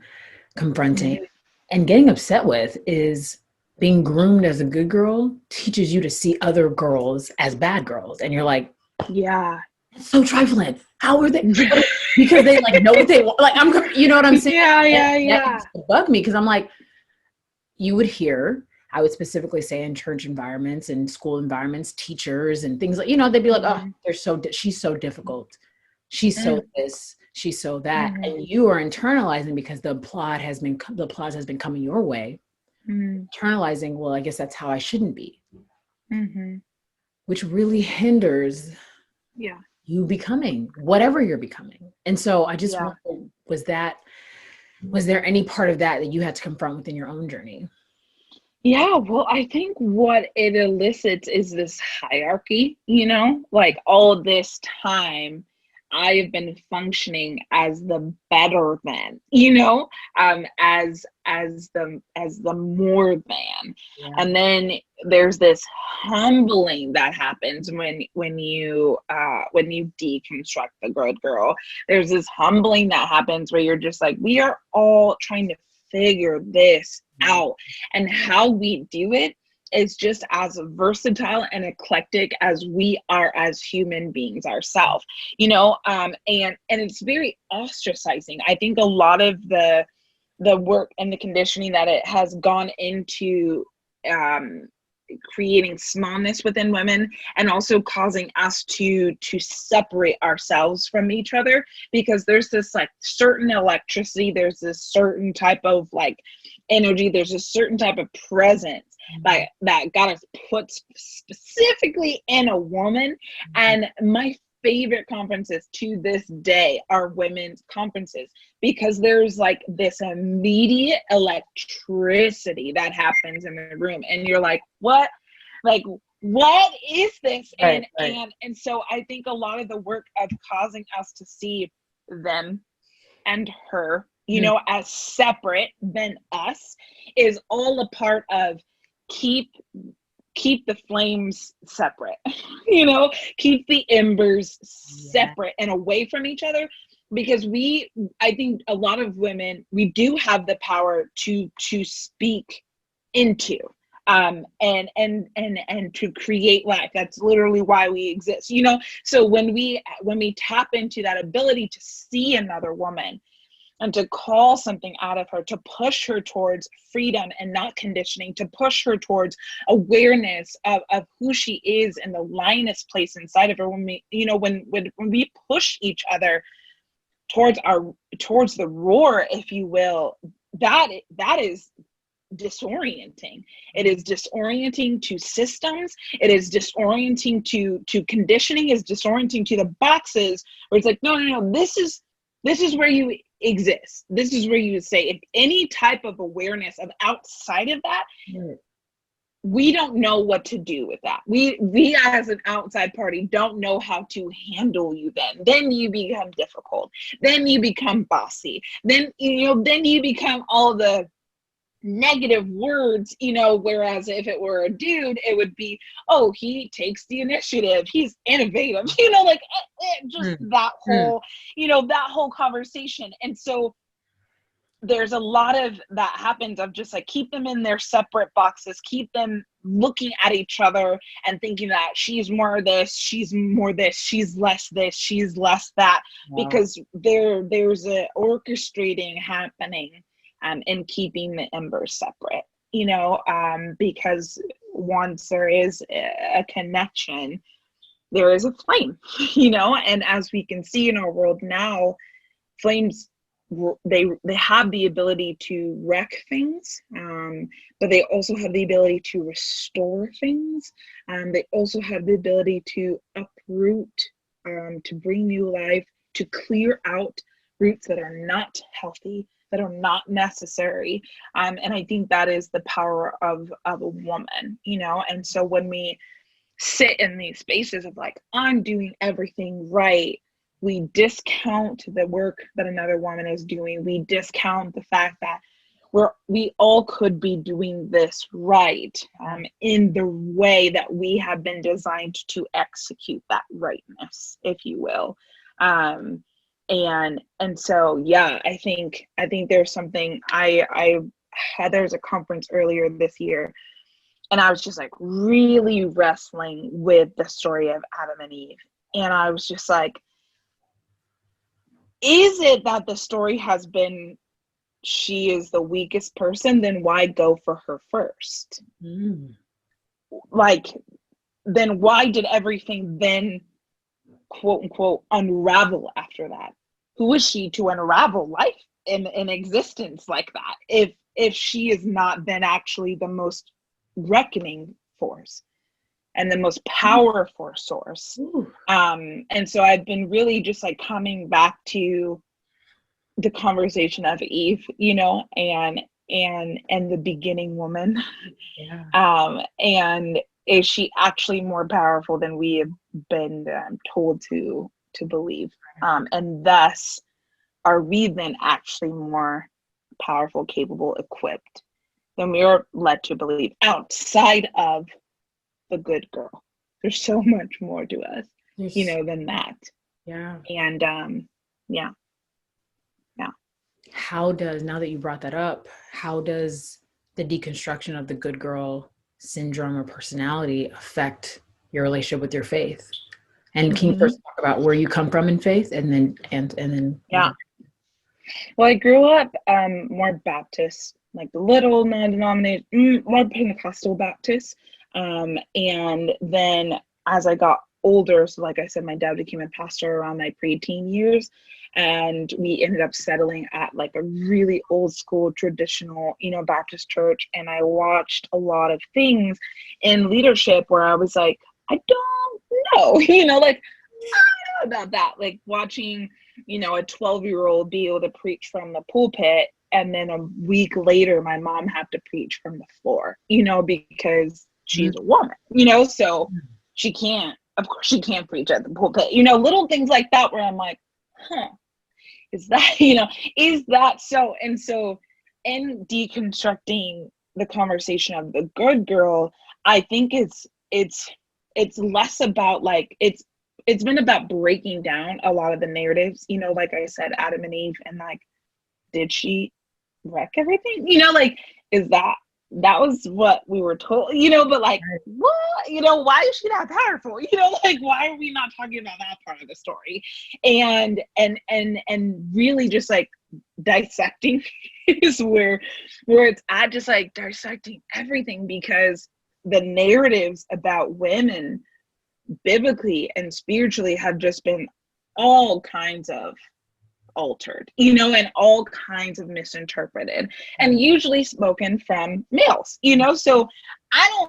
[SPEAKER 1] confronting and getting upset with is being groomed as a good girl teaches you to see other girls as bad girls. And you're like,
[SPEAKER 5] Yeah.
[SPEAKER 1] it's so trifling. How are they? Because they like know what they want. Like, you know what I'm saying? That used to bug me because I'm like, you would hear, I would specifically say in church environments and school environments, teachers and things like, they'd be like, oh, she's so difficult. She's so this, she's so that. And you are internalizing because the applause has been coming your way. Internalizing, well, I guess that's how I shouldn't be. Which really hinders you becoming whatever you're becoming. And so I just wondered, was there any part of that you had to confront within your own journey?
[SPEAKER 5] Yeah, well, I think what it elicits is this hierarchy, like all this time I have been functioning as the better than, as the more than. Yeah. And then there's this humbling that happens when you deconstruct the good girl. There's this humbling that happens where you're just like, we are all trying to figure this out, and how we do it is just as versatile and eclectic as we are as human beings ourselves, and it's very ostracizing. I think a lot of the work and the conditioning that it has gone into creating smallness within women, and also causing us to separate ourselves from each other, because there's this like certain electricity, there's this certain type of like energy, there's a certain type of presence that got us put specifically in a woman. And my favorite conferences to this day are women's conferences, because there's like this immediate electricity that happens in the room, and you're like, what is this? Right. And so I think a lot of the work of causing us to see them and her, as separate than us, is all a part of keep the flames separate, keep the embers separate and away from each other, because I think a lot of women, we do have the power to speak into, and to create life. That's literally why we exist, so when we tap into that ability to see another woman and to call something out of her, to push her towards freedom and not conditioning, to push her towards awareness of who she is and the lioness place inside of her, when we push each other towards the roar, if you will, that is disorienting. It is disorienting to systems. It is disorienting to conditioning. Is disorienting to the boxes where it's like, no, this is where you exist. This is where you say, if any type of awareness of outside of that, we don't know what to do with that. We as an outside party don't know how to handle you. Then you become difficult. Then you become bossy. Then you become all the negative words, whereas if it were a dude, it would be, oh, he takes the initiative, he's innovative, that whole conversation. And so there's a lot of that happens of just like, keep them in their separate boxes, keep them looking at each other and thinking that she's more this, she's more this, she's less this, she's less that. Wow. Because there's a orchestrating happening in keeping the embers separate, because once there is a connection, there is a flame, and as we can see in our world now, flames, they have the ability to wreck things, but they also have the ability to restore things. They also have the ability to uproot, to bring new life, to clear out roots that are not healthy, that are not necessary. And I think that is the power of a woman, and so when we sit in these spaces of like, I'm doing everything right, we discount the work that another woman is doing. We discount the fact that we all could be doing this right, in the way that we have been designed to execute that rightness, if you will. And so, yeah, I think there's something, there's a conference earlier this year, and I was just like really wrestling with the story of Adam and Eve. And I was just like, is it that the story has been she is the weakest person? Then why go for her first? Like, then why did everything then, quote unquote, unravel after that? Who is she to unravel life in existence like that, if she is not then actually the most reckoning force and the most powerful source? And so I've been really just like coming back to the conversation of Eve, you know, and the beginning woman. And is she actually more powerful than we have been told to believe? And thus, are we then actually more powerful, capable, equipped than we are led to believe outside of the good girl? There's so much more to us, you know, than that.
[SPEAKER 1] Yeah.
[SPEAKER 5] And
[SPEAKER 1] How does, now that you brought that up, how does the deconstruction of the good girl syndrome or personality affect your relationship with your faith? And can you first talk about where you come from in faith, and then
[SPEAKER 5] yeah. Well, I grew up more Baptist, like little non-denominational, more Pentecostal Baptist. And then as I got older, so like I said, my dad became a pastor around my preteen years, and we ended up settling at like a really old school traditional, you know, Baptist church. And I watched a lot of things in leadership where I was like, I don't know, you know, like, I don't know about that. Like watching, you know, a 12-year-old be able to preach from the pulpit, and then a week later my mom had to preach from the floor, you know, because she's a woman, you know, so she can't, of course she can't preach at the pulpit, you know, little things like that where I'm like, is that, you know, is that so? And so in deconstructing the conversation of the good girl, I think it's less about like, it's been about breaking down a lot of the narratives, you know, like I said, Adam and Eve, and like, did she wreck everything? You know, like, is that was what we were told, you know, but like, what, you know, why is she not powerful? You know, like, why are we not talking about that part of the story? And really just like dissecting is where it's at, just like dissecting everything, because the narratives about women biblically and spiritually have just been all kinds of altered, you know, and all kinds of misinterpreted, and usually spoken from males, you know. So I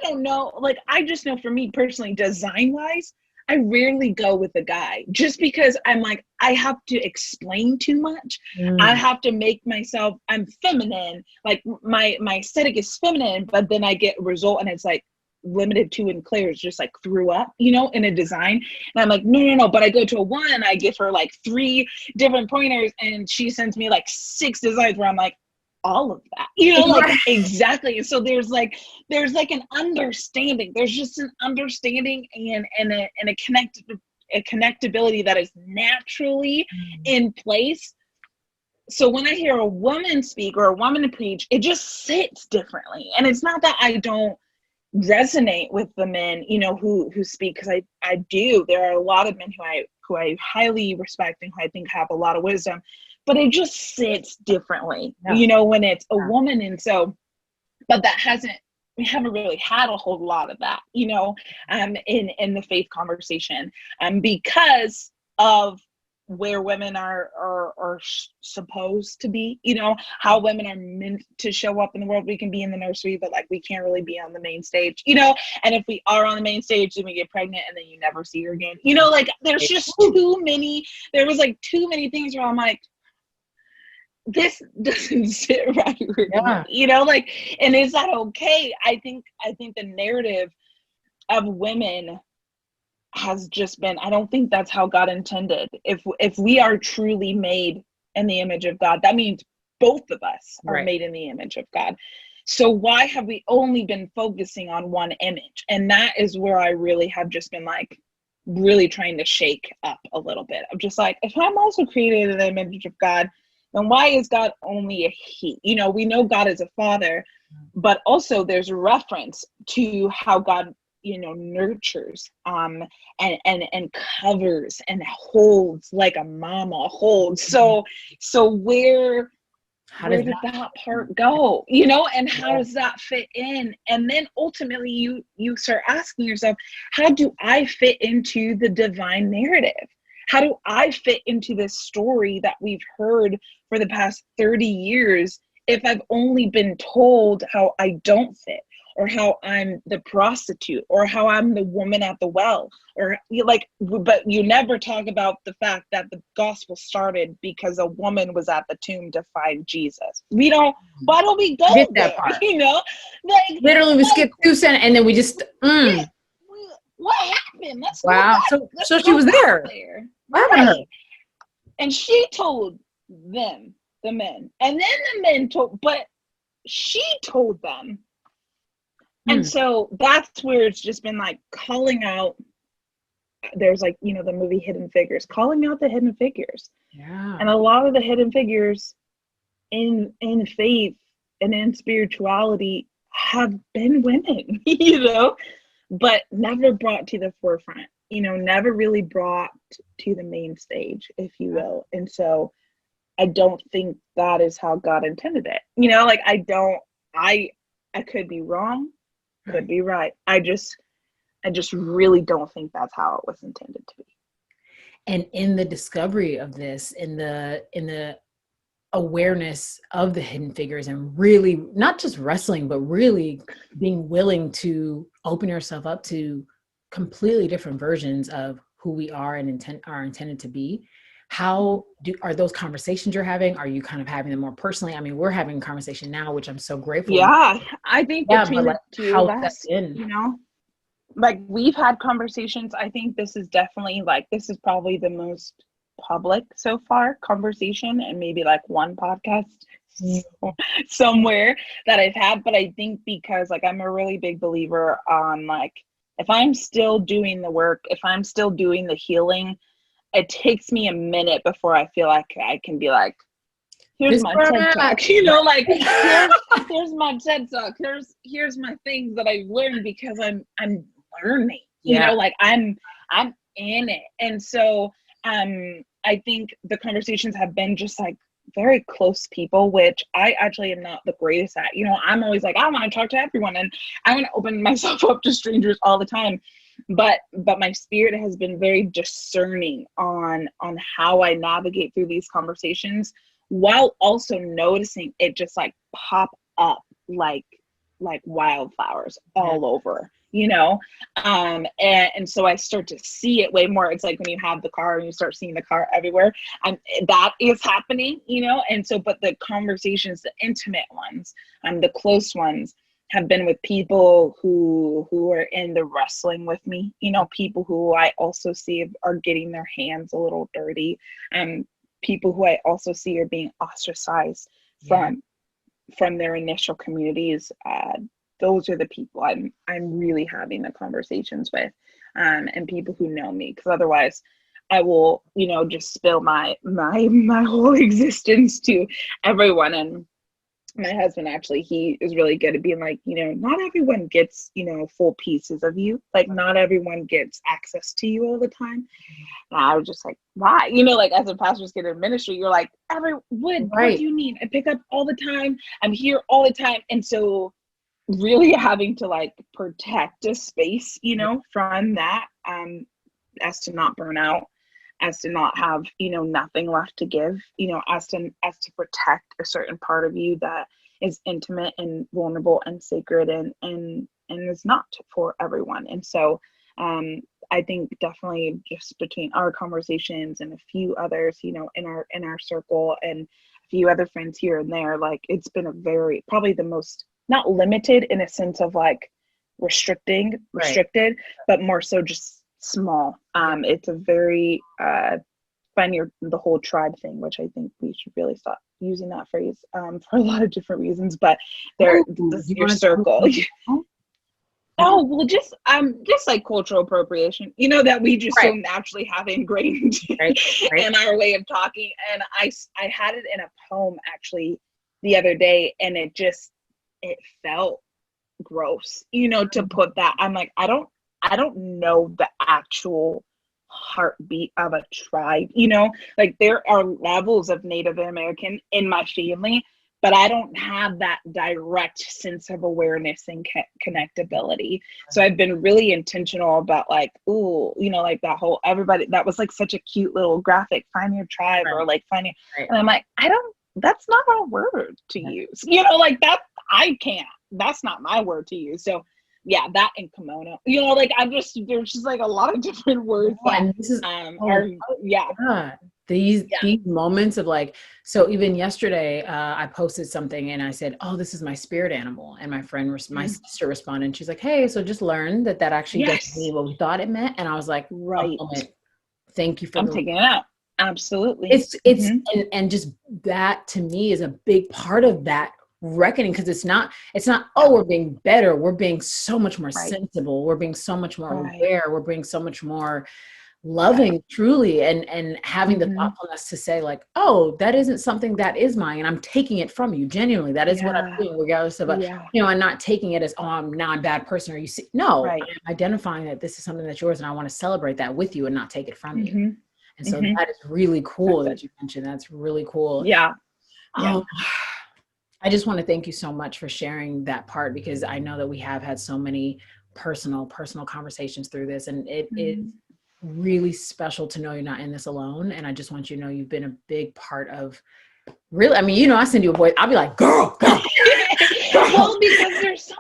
[SPEAKER 5] don't know, like, I just know for me personally, design wise, I rarely go with a guy, just because I'm like, I have to explain too much. I have to make myself, I'm feminine, like my aesthetic is feminine, but then I get a result and it's like limited to, and Claire's just like threw up, you know, in a design. And I'm like, no, but I go to a woman, I give her like 3 different pointers, and she sends me like 6 designs where I'm like, all of that, you know, like, exactly. So there's like an understanding, there's just an understanding and a connectability that is naturally in place. So when I hear a woman speak or a woman preach, it just sits differently. And it's not that I don't resonate with the men, you know, who speak, because I do. There are a lot of men who I highly respect and who I think have a lot of wisdom, but it just sits differently, you know, when it's a woman. And so, but we haven't really had a whole lot of that, you know, in the faith conversation, because of where women are supposed to be, you know, how women are meant to show up in the world. We can be in the nursery, but like, we can't really be on the main stage, you know, and if we are on the main stage, then we get pregnant and then you never see her again, you know, like, there's just too many things where I'm like, this doesn't sit right with me, you know, like, and is that okay? I think the narrative of women has just been, I don't think that's how God intended. If we are truly made in the image of God, that means both of us are made in the image of God. So why have we only been focusing on one image? And that is where I really have just been like really trying to shake up a little bit. I'm just like, if I'm also created in the image of God, then why is God only a he? You know, we know God is a father, but also there's a reference to how God, you know, nurtures and covers and holds like a mama holds. So where did that part go? You know, and how does that fit in? And then ultimately you start asking yourself, how do I fit into the divine narrative? How do I fit into this story that we've heard for the past 30 years if I've only been told how I don't fit, or how I'm the prostitute, or how I'm the woman at the well, or but you never talk about the fact that the gospel started because a woman was at the tomb to find Jesus. Why don't we go there? Part. You know, like
[SPEAKER 1] literally we skipped 2 sentences and then we just,
[SPEAKER 5] what happened?
[SPEAKER 1] Wow. So she was there.
[SPEAKER 5] Right. And she told them, the men, and then the men told, but she told them. And so that's where it's just been like calling out. There's like, you know, the movie Hidden Figures, calling out the hidden figures. Yeah. And a lot of the hidden figures in faith and in spirituality have been women, you know, but never brought to the forefront, you know, never really brought to the main stage, if you will. And so I don't think that is how God intended it. You know, like I could be wrong, could be right. I just really don't think that's how it was intended to be.
[SPEAKER 1] And in the discovery of this, in the awareness of the hidden figures, and really not just wrestling, but really being willing to open yourself up to completely different versions of who we are and are intended to be. How are those conversations you're having? Are you kind of having them more personally? I mean, we're having a conversation now, which I'm so grateful.
[SPEAKER 5] Yeah, I think between the two
[SPEAKER 1] of
[SPEAKER 5] us, you know, like we've had conversations. I think this is definitely this is probably the most public so far conversation, and maybe like one podcast somewhere that I've had. But I think because I'm a really big believer on if I'm still doing the work, if I'm still doing the healing, it takes me a minute before I feel like I can be like, here's my TED Talk, you know, here's my TED Talk, here's my things that I've learned, because I'm learning, you know, I'm in it. And so I think the conversations have been just very close people, which I actually am not the greatest at. You know, I'm always I want to talk to everyone, and I want to open myself up to strangers all the time. But my spirit has been very discerning on how I navigate through these conversations, while also noticing it just pop up like wildflowers all over, you know. And so I start to see it way more. It's like when you have the car and you start seeing the car everywhere, and that is happening, you know. And so, but the conversations, the intimate ones, the close ones, have been with people who are in the wrestling with me, you know, people who I also see are getting their hands a little dirty, and people who I also see are being ostracized from their initial communities. Those are the people I'm really having the conversations with, and people who know me, because otherwise I will, you know, just spill my whole existence to everyone. And my husband, actually, he is really good at being you know, not everyone gets, you know, full pieces of you. Not everyone gets access to you all the time. And I was just why? You know, as a pastor's kid in ministry, you're what do you need? I pick up all the time. I'm here all the time. And so really having to protect a space, you know, from that, as to not burn out, as to not have, you know, nothing left to give, you know, as to protect a certain part of you that is intimate and vulnerable and sacred and is not for everyone. And so I think definitely just between our conversations and a few others, you know, in our circle, and a few other friends here and there, it's been a very, probably the most, not limited in a sense of restricted, but more so just small. It's a very find the whole tribe thing, which I think we should really stop using that phrase for a lot of different reasons. But your circle. Oh, well, just like cultural appropriation, that we just so naturally have ingrained in our way of talking. And I had it in a poem actually the other day, and it felt gross, to put that. I'm like, I don't know the actual heartbeat of a tribe, like there are levels of Native American in my family, but I don't have that direct sense of awareness and connectability. So I've been really intentional about like, ooh, like that whole, everybody, that was like such a cute little graphic, find your tribe or like find your, and I'm like, that's not a word to use, like that, that's not my word to use. So yeah, that and kimono, like there's just like a lot of different words that
[SPEAKER 1] this is, these moments of like, so even yesterday, I posted something and I said, oh, this is my spirit animal. And my friend, my sister responded and she's like, hey, so just learn that actually doesn't mean what we thought it meant. And I was like, right. Thank you for
[SPEAKER 5] taking it out. Absolutely.
[SPEAKER 1] It's and just that to me is a big part of that reckoning, because it's not, oh, we're being better. We're being so much more sensible. We're being so much more aware. We're being so much more loving, truly, and having the thoughtfulness to say like, oh, that isn't something that is mine, and I'm taking it from you genuinely. That is what I'm doing, regardless of I'm not taking it as, oh, I'm a bad person, or you see, no, I'm identifying that this is something that's yours, and I want to celebrate that with you and not take it from you. And so that is really cool that you mentioned. That's really cool. I just want to thank you so much for sharing that part, because I know that we have had so many personal conversations through this, and it is really special to know you're not in this alone. And I just want you to know you've been a big part of, really, I mean, I send you a voice, I'll be like, girl.
[SPEAKER 5] Well, because there's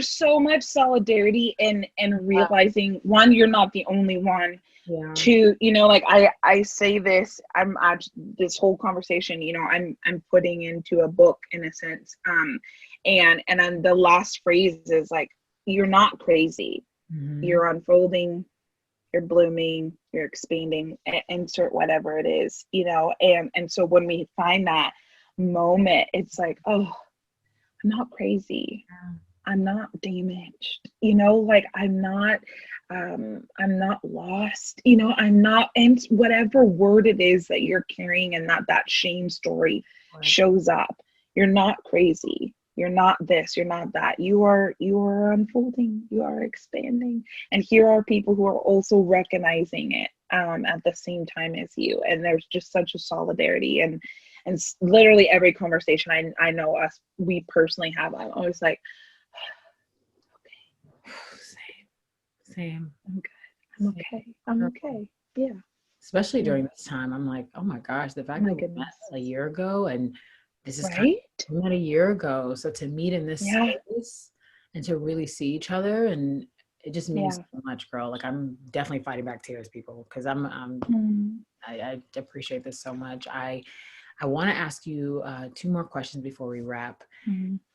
[SPEAKER 5] so much solidarity and realizing, one, you're not the only one. Two, like I say this, this whole conversation, I'm putting into a book in a sense. And then the last phrase is like, you're not crazy. You're unfolding, you're blooming, you're expanding, insert whatever it is, and so when we find that moment, it's like, oh, I'm not crazy. I'm not damaged, like I'm not lost, I'm not, and whatever word it is that you're carrying and that shame story shows up. You're not crazy. You're not this, you're not that. You are unfolding, you are expanding. And here are people who are also recognizing it at the same time as you. And there's just such a solidarity. And literally every conversation I know we personally have, I'm always like, okay. Same. I'm good. I'm okay. Yeah.
[SPEAKER 1] Especially during this time, I'm like, oh my gosh, the fact that we met a year ago, and this is kind of, we met a year ago. So to meet in this space and to really see each other, and it just means so much, girl. Like I'm definitely fighting back tears, people, because I appreciate this so much. I want to ask you 2 more questions before we wrap.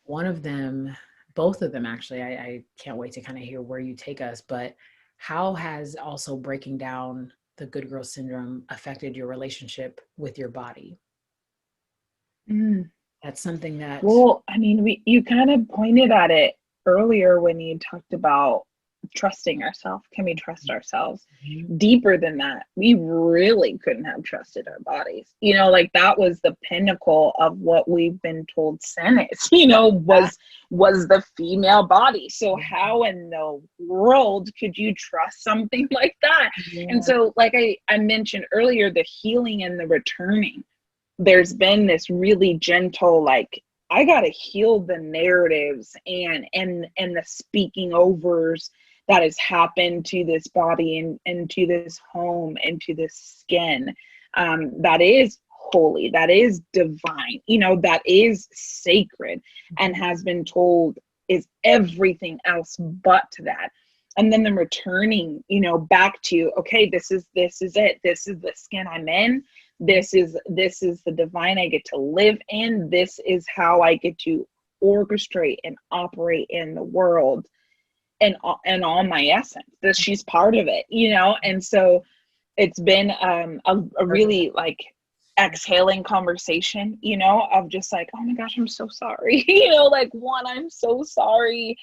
[SPEAKER 1] One of them, both of them actually, I can't wait to kind of hear where you take us, but how has also breaking down the good girl syndrome affected your relationship with your body? That's something that,
[SPEAKER 5] well, I mean, you kind of pointed at it earlier when you talked about trusting ourselves. Can we trust ourselves? Deeper than that, we really couldn't have trusted our bodies. Like that was the pinnacle of what we've been told sin is, was the female body. So how in the world could you trust something like that? And so like I mentioned earlier, the healing and the returning, there's been this really gentle, like, I got to heal the narratives and the speaking overs that has happened to this body and to this home and to this skin, that is holy, that is divine, that is sacred, and has been told is everything else but that. And then the returning, back to, okay, this is it. This is the skin I'm in. This is the divine I get to live in. This is how I get to orchestrate and operate in the world. and all my essence, that she's part of it, you know? And so it's been a really like exhaling conversation, you know, of just like, oh my gosh, I'm so sorry. You know, like, one, I'm so sorry.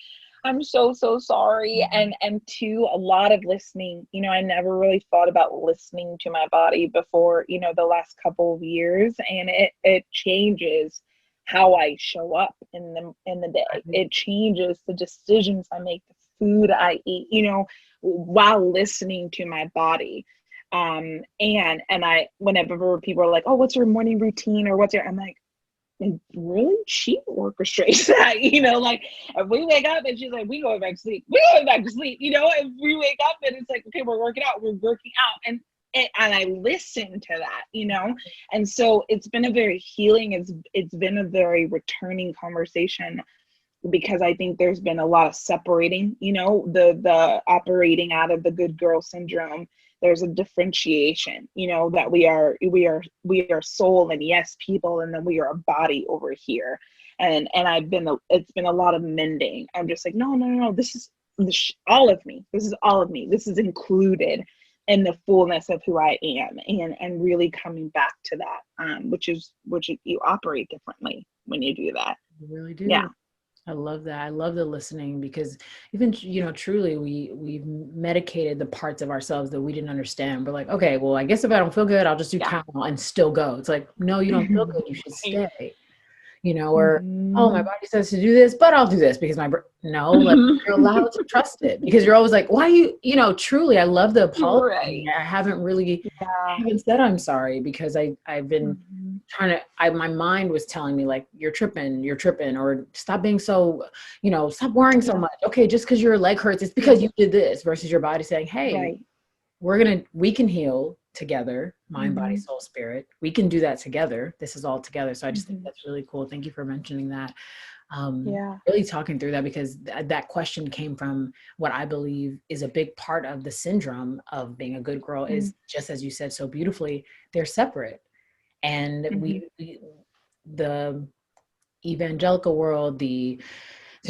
[SPEAKER 5] I'm so sorry. And two, a lot of listening. You know, I never really thought about listening to my body before, you know, the last couple of years, and it changes how I show up in the day. It changes the decisions I make, the food I eat, you know, while listening to my body. And I, whenever people are like, oh, what's your morning routine, or I'm like, really? She orchestrates that, you know, like, if we wake up and she's like, we going back to sleep, you know, if we wake up and it's like, okay, we're working out, and I listen to that, you know. And so it's been a very healing, it's been a very returning conversation, because I think there's been a lot of separating, you know, the operating out of the good girl syndrome. There's a differentiation, you know, that we are soul and yes people, and then we are a body over here. And it's been a lot of mending. I'm just like, no, this is all of me. This is all of me. This is included in the fullness of who I am, and really coming back to that, which you operate differently when you do that.
[SPEAKER 1] You really do.
[SPEAKER 5] Yeah.
[SPEAKER 1] I love that. I love the listening, because even, you know, truly we've medicated the parts of ourselves that we didn't understand. We're like, okay, well, I guess if I don't feel good, I'll just do Tylenol and still go. It's like, no, you don't feel good, you should stay, you know, or, oh, my body says to do this, but I'll do this because no, like, you're allowed to trust it, because you're always like, why you know, truly, I love the apology. I haven't really even said I'm sorry, because I've been my mind was telling me like, you're tripping, or stop being so, you know, stop worrying so much. Okay, just because your leg hurts, it's because you did this, versus your body saying, hey, we can heal together, mind, body, soul, spirit. We can do that together. This is all together. So I just think that's really cool. Thank you for mentioning that. Really talking through that, because that question came from what I believe is a big part of the syndrome of being a good girl, is just as you said so beautifully, they're separate. And the evangelical world, there's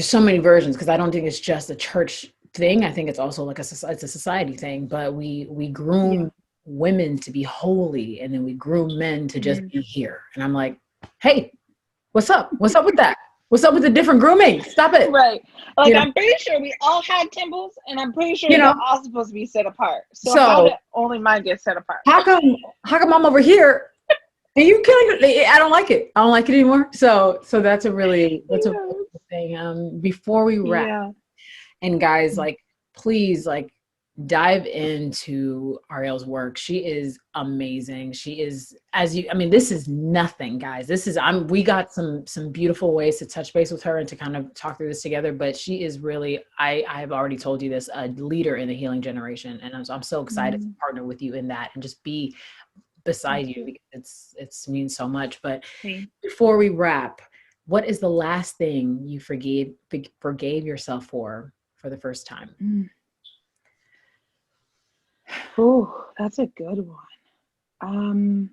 [SPEAKER 1] so many versions, because I don't think it's just a church thing. I think it's also like it's a society thing, but we groom women to be holy, and then we groom men to just be here. And I'm like, hey, what's up with that? What's up with the different grooming? Stop it.
[SPEAKER 5] Right. Like,
[SPEAKER 1] you know?
[SPEAKER 5] I'm pretty sure we all had temples, and I'm pretty sure
[SPEAKER 1] you know,
[SPEAKER 5] we're all supposed to be set apart. So how did only mine get set apart?
[SPEAKER 1] How come I'm over here and you killing it? I don't like it. I don't like it anymore. So that's a really cool thing. Before we wrap, and guys, like, please, like, dive into Arielle's work. She is amazing. She is, this is nothing, guys. We got some beautiful ways to touch base with her and to kind of talk through this together, but she is really, I have already told you this, a leader in the healing generation. And I'm so excited to partner with you in that and just be beside you, because it means so much. But before we wrap, what is the last thing you forgave yourself for the first time?
[SPEAKER 5] Oh, that's a good one.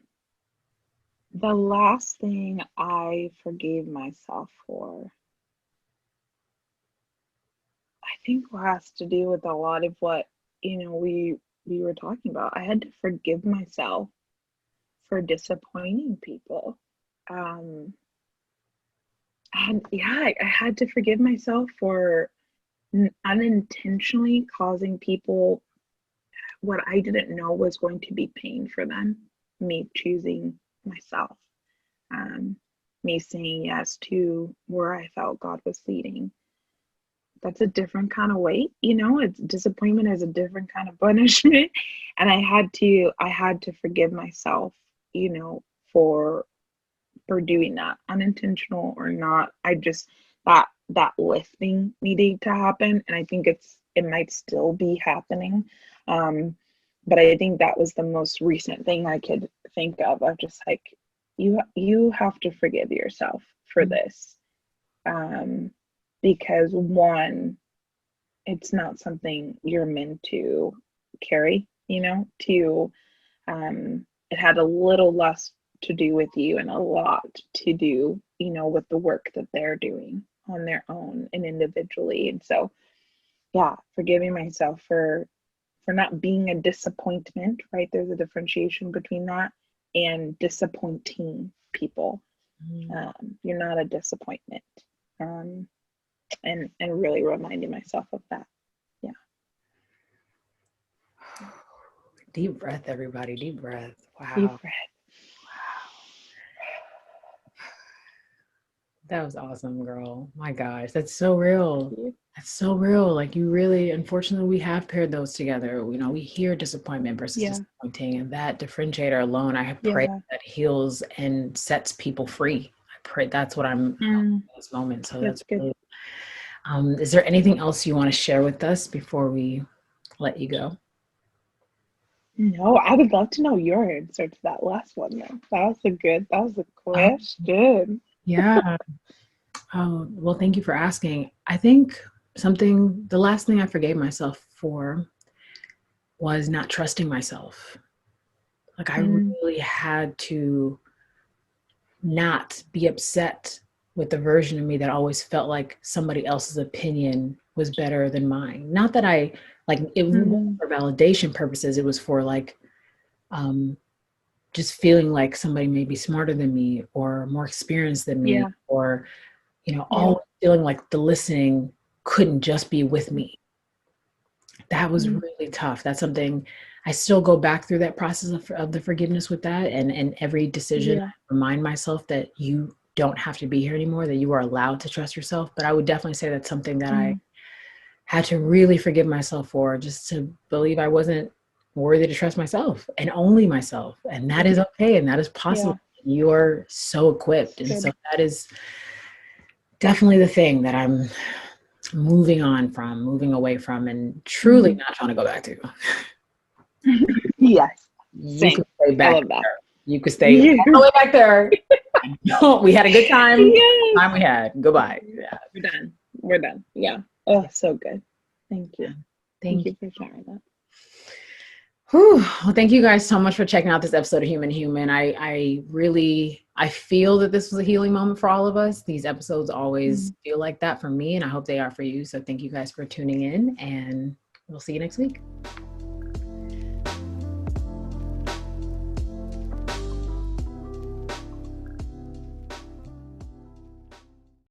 [SPEAKER 5] The last thing I forgave myself for, I think, has to do with a lot of what, you know, we were talking about. I had to forgive myself for disappointing people. I had to forgive myself for unintentionally causing people what I didn't know was going to be pain for them, me choosing myself, me saying yes to where I felt God was leading. That's a different kind of weight, you know. It's disappointment is a different kind of punishment, and I had to forgive myself, you know, for doing that, unintentional or not. I just that lifting needed to happen, and I think it might still be happening. But I think that was the most recent thing I could think of just like, you have to forgive yourself for this. Because one, it's not something you're meant to carry, you know. Two, it had a little less to do with you and a lot to do, you know, with the work that they're doing on their own and individually. And so forgiving myself for not being a disappointment, right? There's a differentiation between that and disappointing people. You're not a disappointment. And really reminding myself of that. Yeah.
[SPEAKER 1] Deep breath, everybody. Deep breath. Wow.
[SPEAKER 5] Deep breath.
[SPEAKER 1] That was awesome, girl. My gosh, that's so real. That's so real. Like, you really, unfortunately, we have paired those together. You know, we hear disappointment versus disappointing, and that differentiator alone, I have prayed that heals and sets people free. I pray that's what I'm in this moment. So that's
[SPEAKER 5] good.
[SPEAKER 1] Really, is there anything else you want to share with us before we let you go?
[SPEAKER 5] No, I would love to know your answer to that last one, though. That was a question.
[SPEAKER 1] Yeah. Oh, well, thank you for asking. I think the last thing I forgave myself for was not trusting myself. Like, I really had to not be upset with the version of me that always felt like somebody else's opinion was better than mine. Not that it wasn't for validation purposes. It was for like, just feeling like somebody may be smarter than me or more experienced than me, or, always feeling like the listening couldn't just be with me. That was really tough. That's something I still go back through, that process of the forgiveness with that. And every decision, I remind myself that you don't have to be here anymore, that you are allowed to trust yourself. But I would definitely say that's something that I had to really forgive myself for, just to believe I wasn't worthy to trust myself and only myself. And that is okay. And that is possible. You are so equipped. And so that is definitely the thing that I'm moving away from, and truly not trying to go back to.
[SPEAKER 5] Yes.
[SPEAKER 1] You can stay back there. You could stay all the way back there. No, we had a good time. Time we had. Goodbye. Yeah.
[SPEAKER 5] We're done. Yeah. Oh, so good. Thank you.
[SPEAKER 1] Thank you
[SPEAKER 5] for sharing that.
[SPEAKER 1] Whew. Well, thank you guys so much for checking out this episode of Human Human. I feel that this was a healing moment for all of us. These episodes always feel like that for me, and I hope they are for you. So thank you guys for tuning in, and we'll see you next week.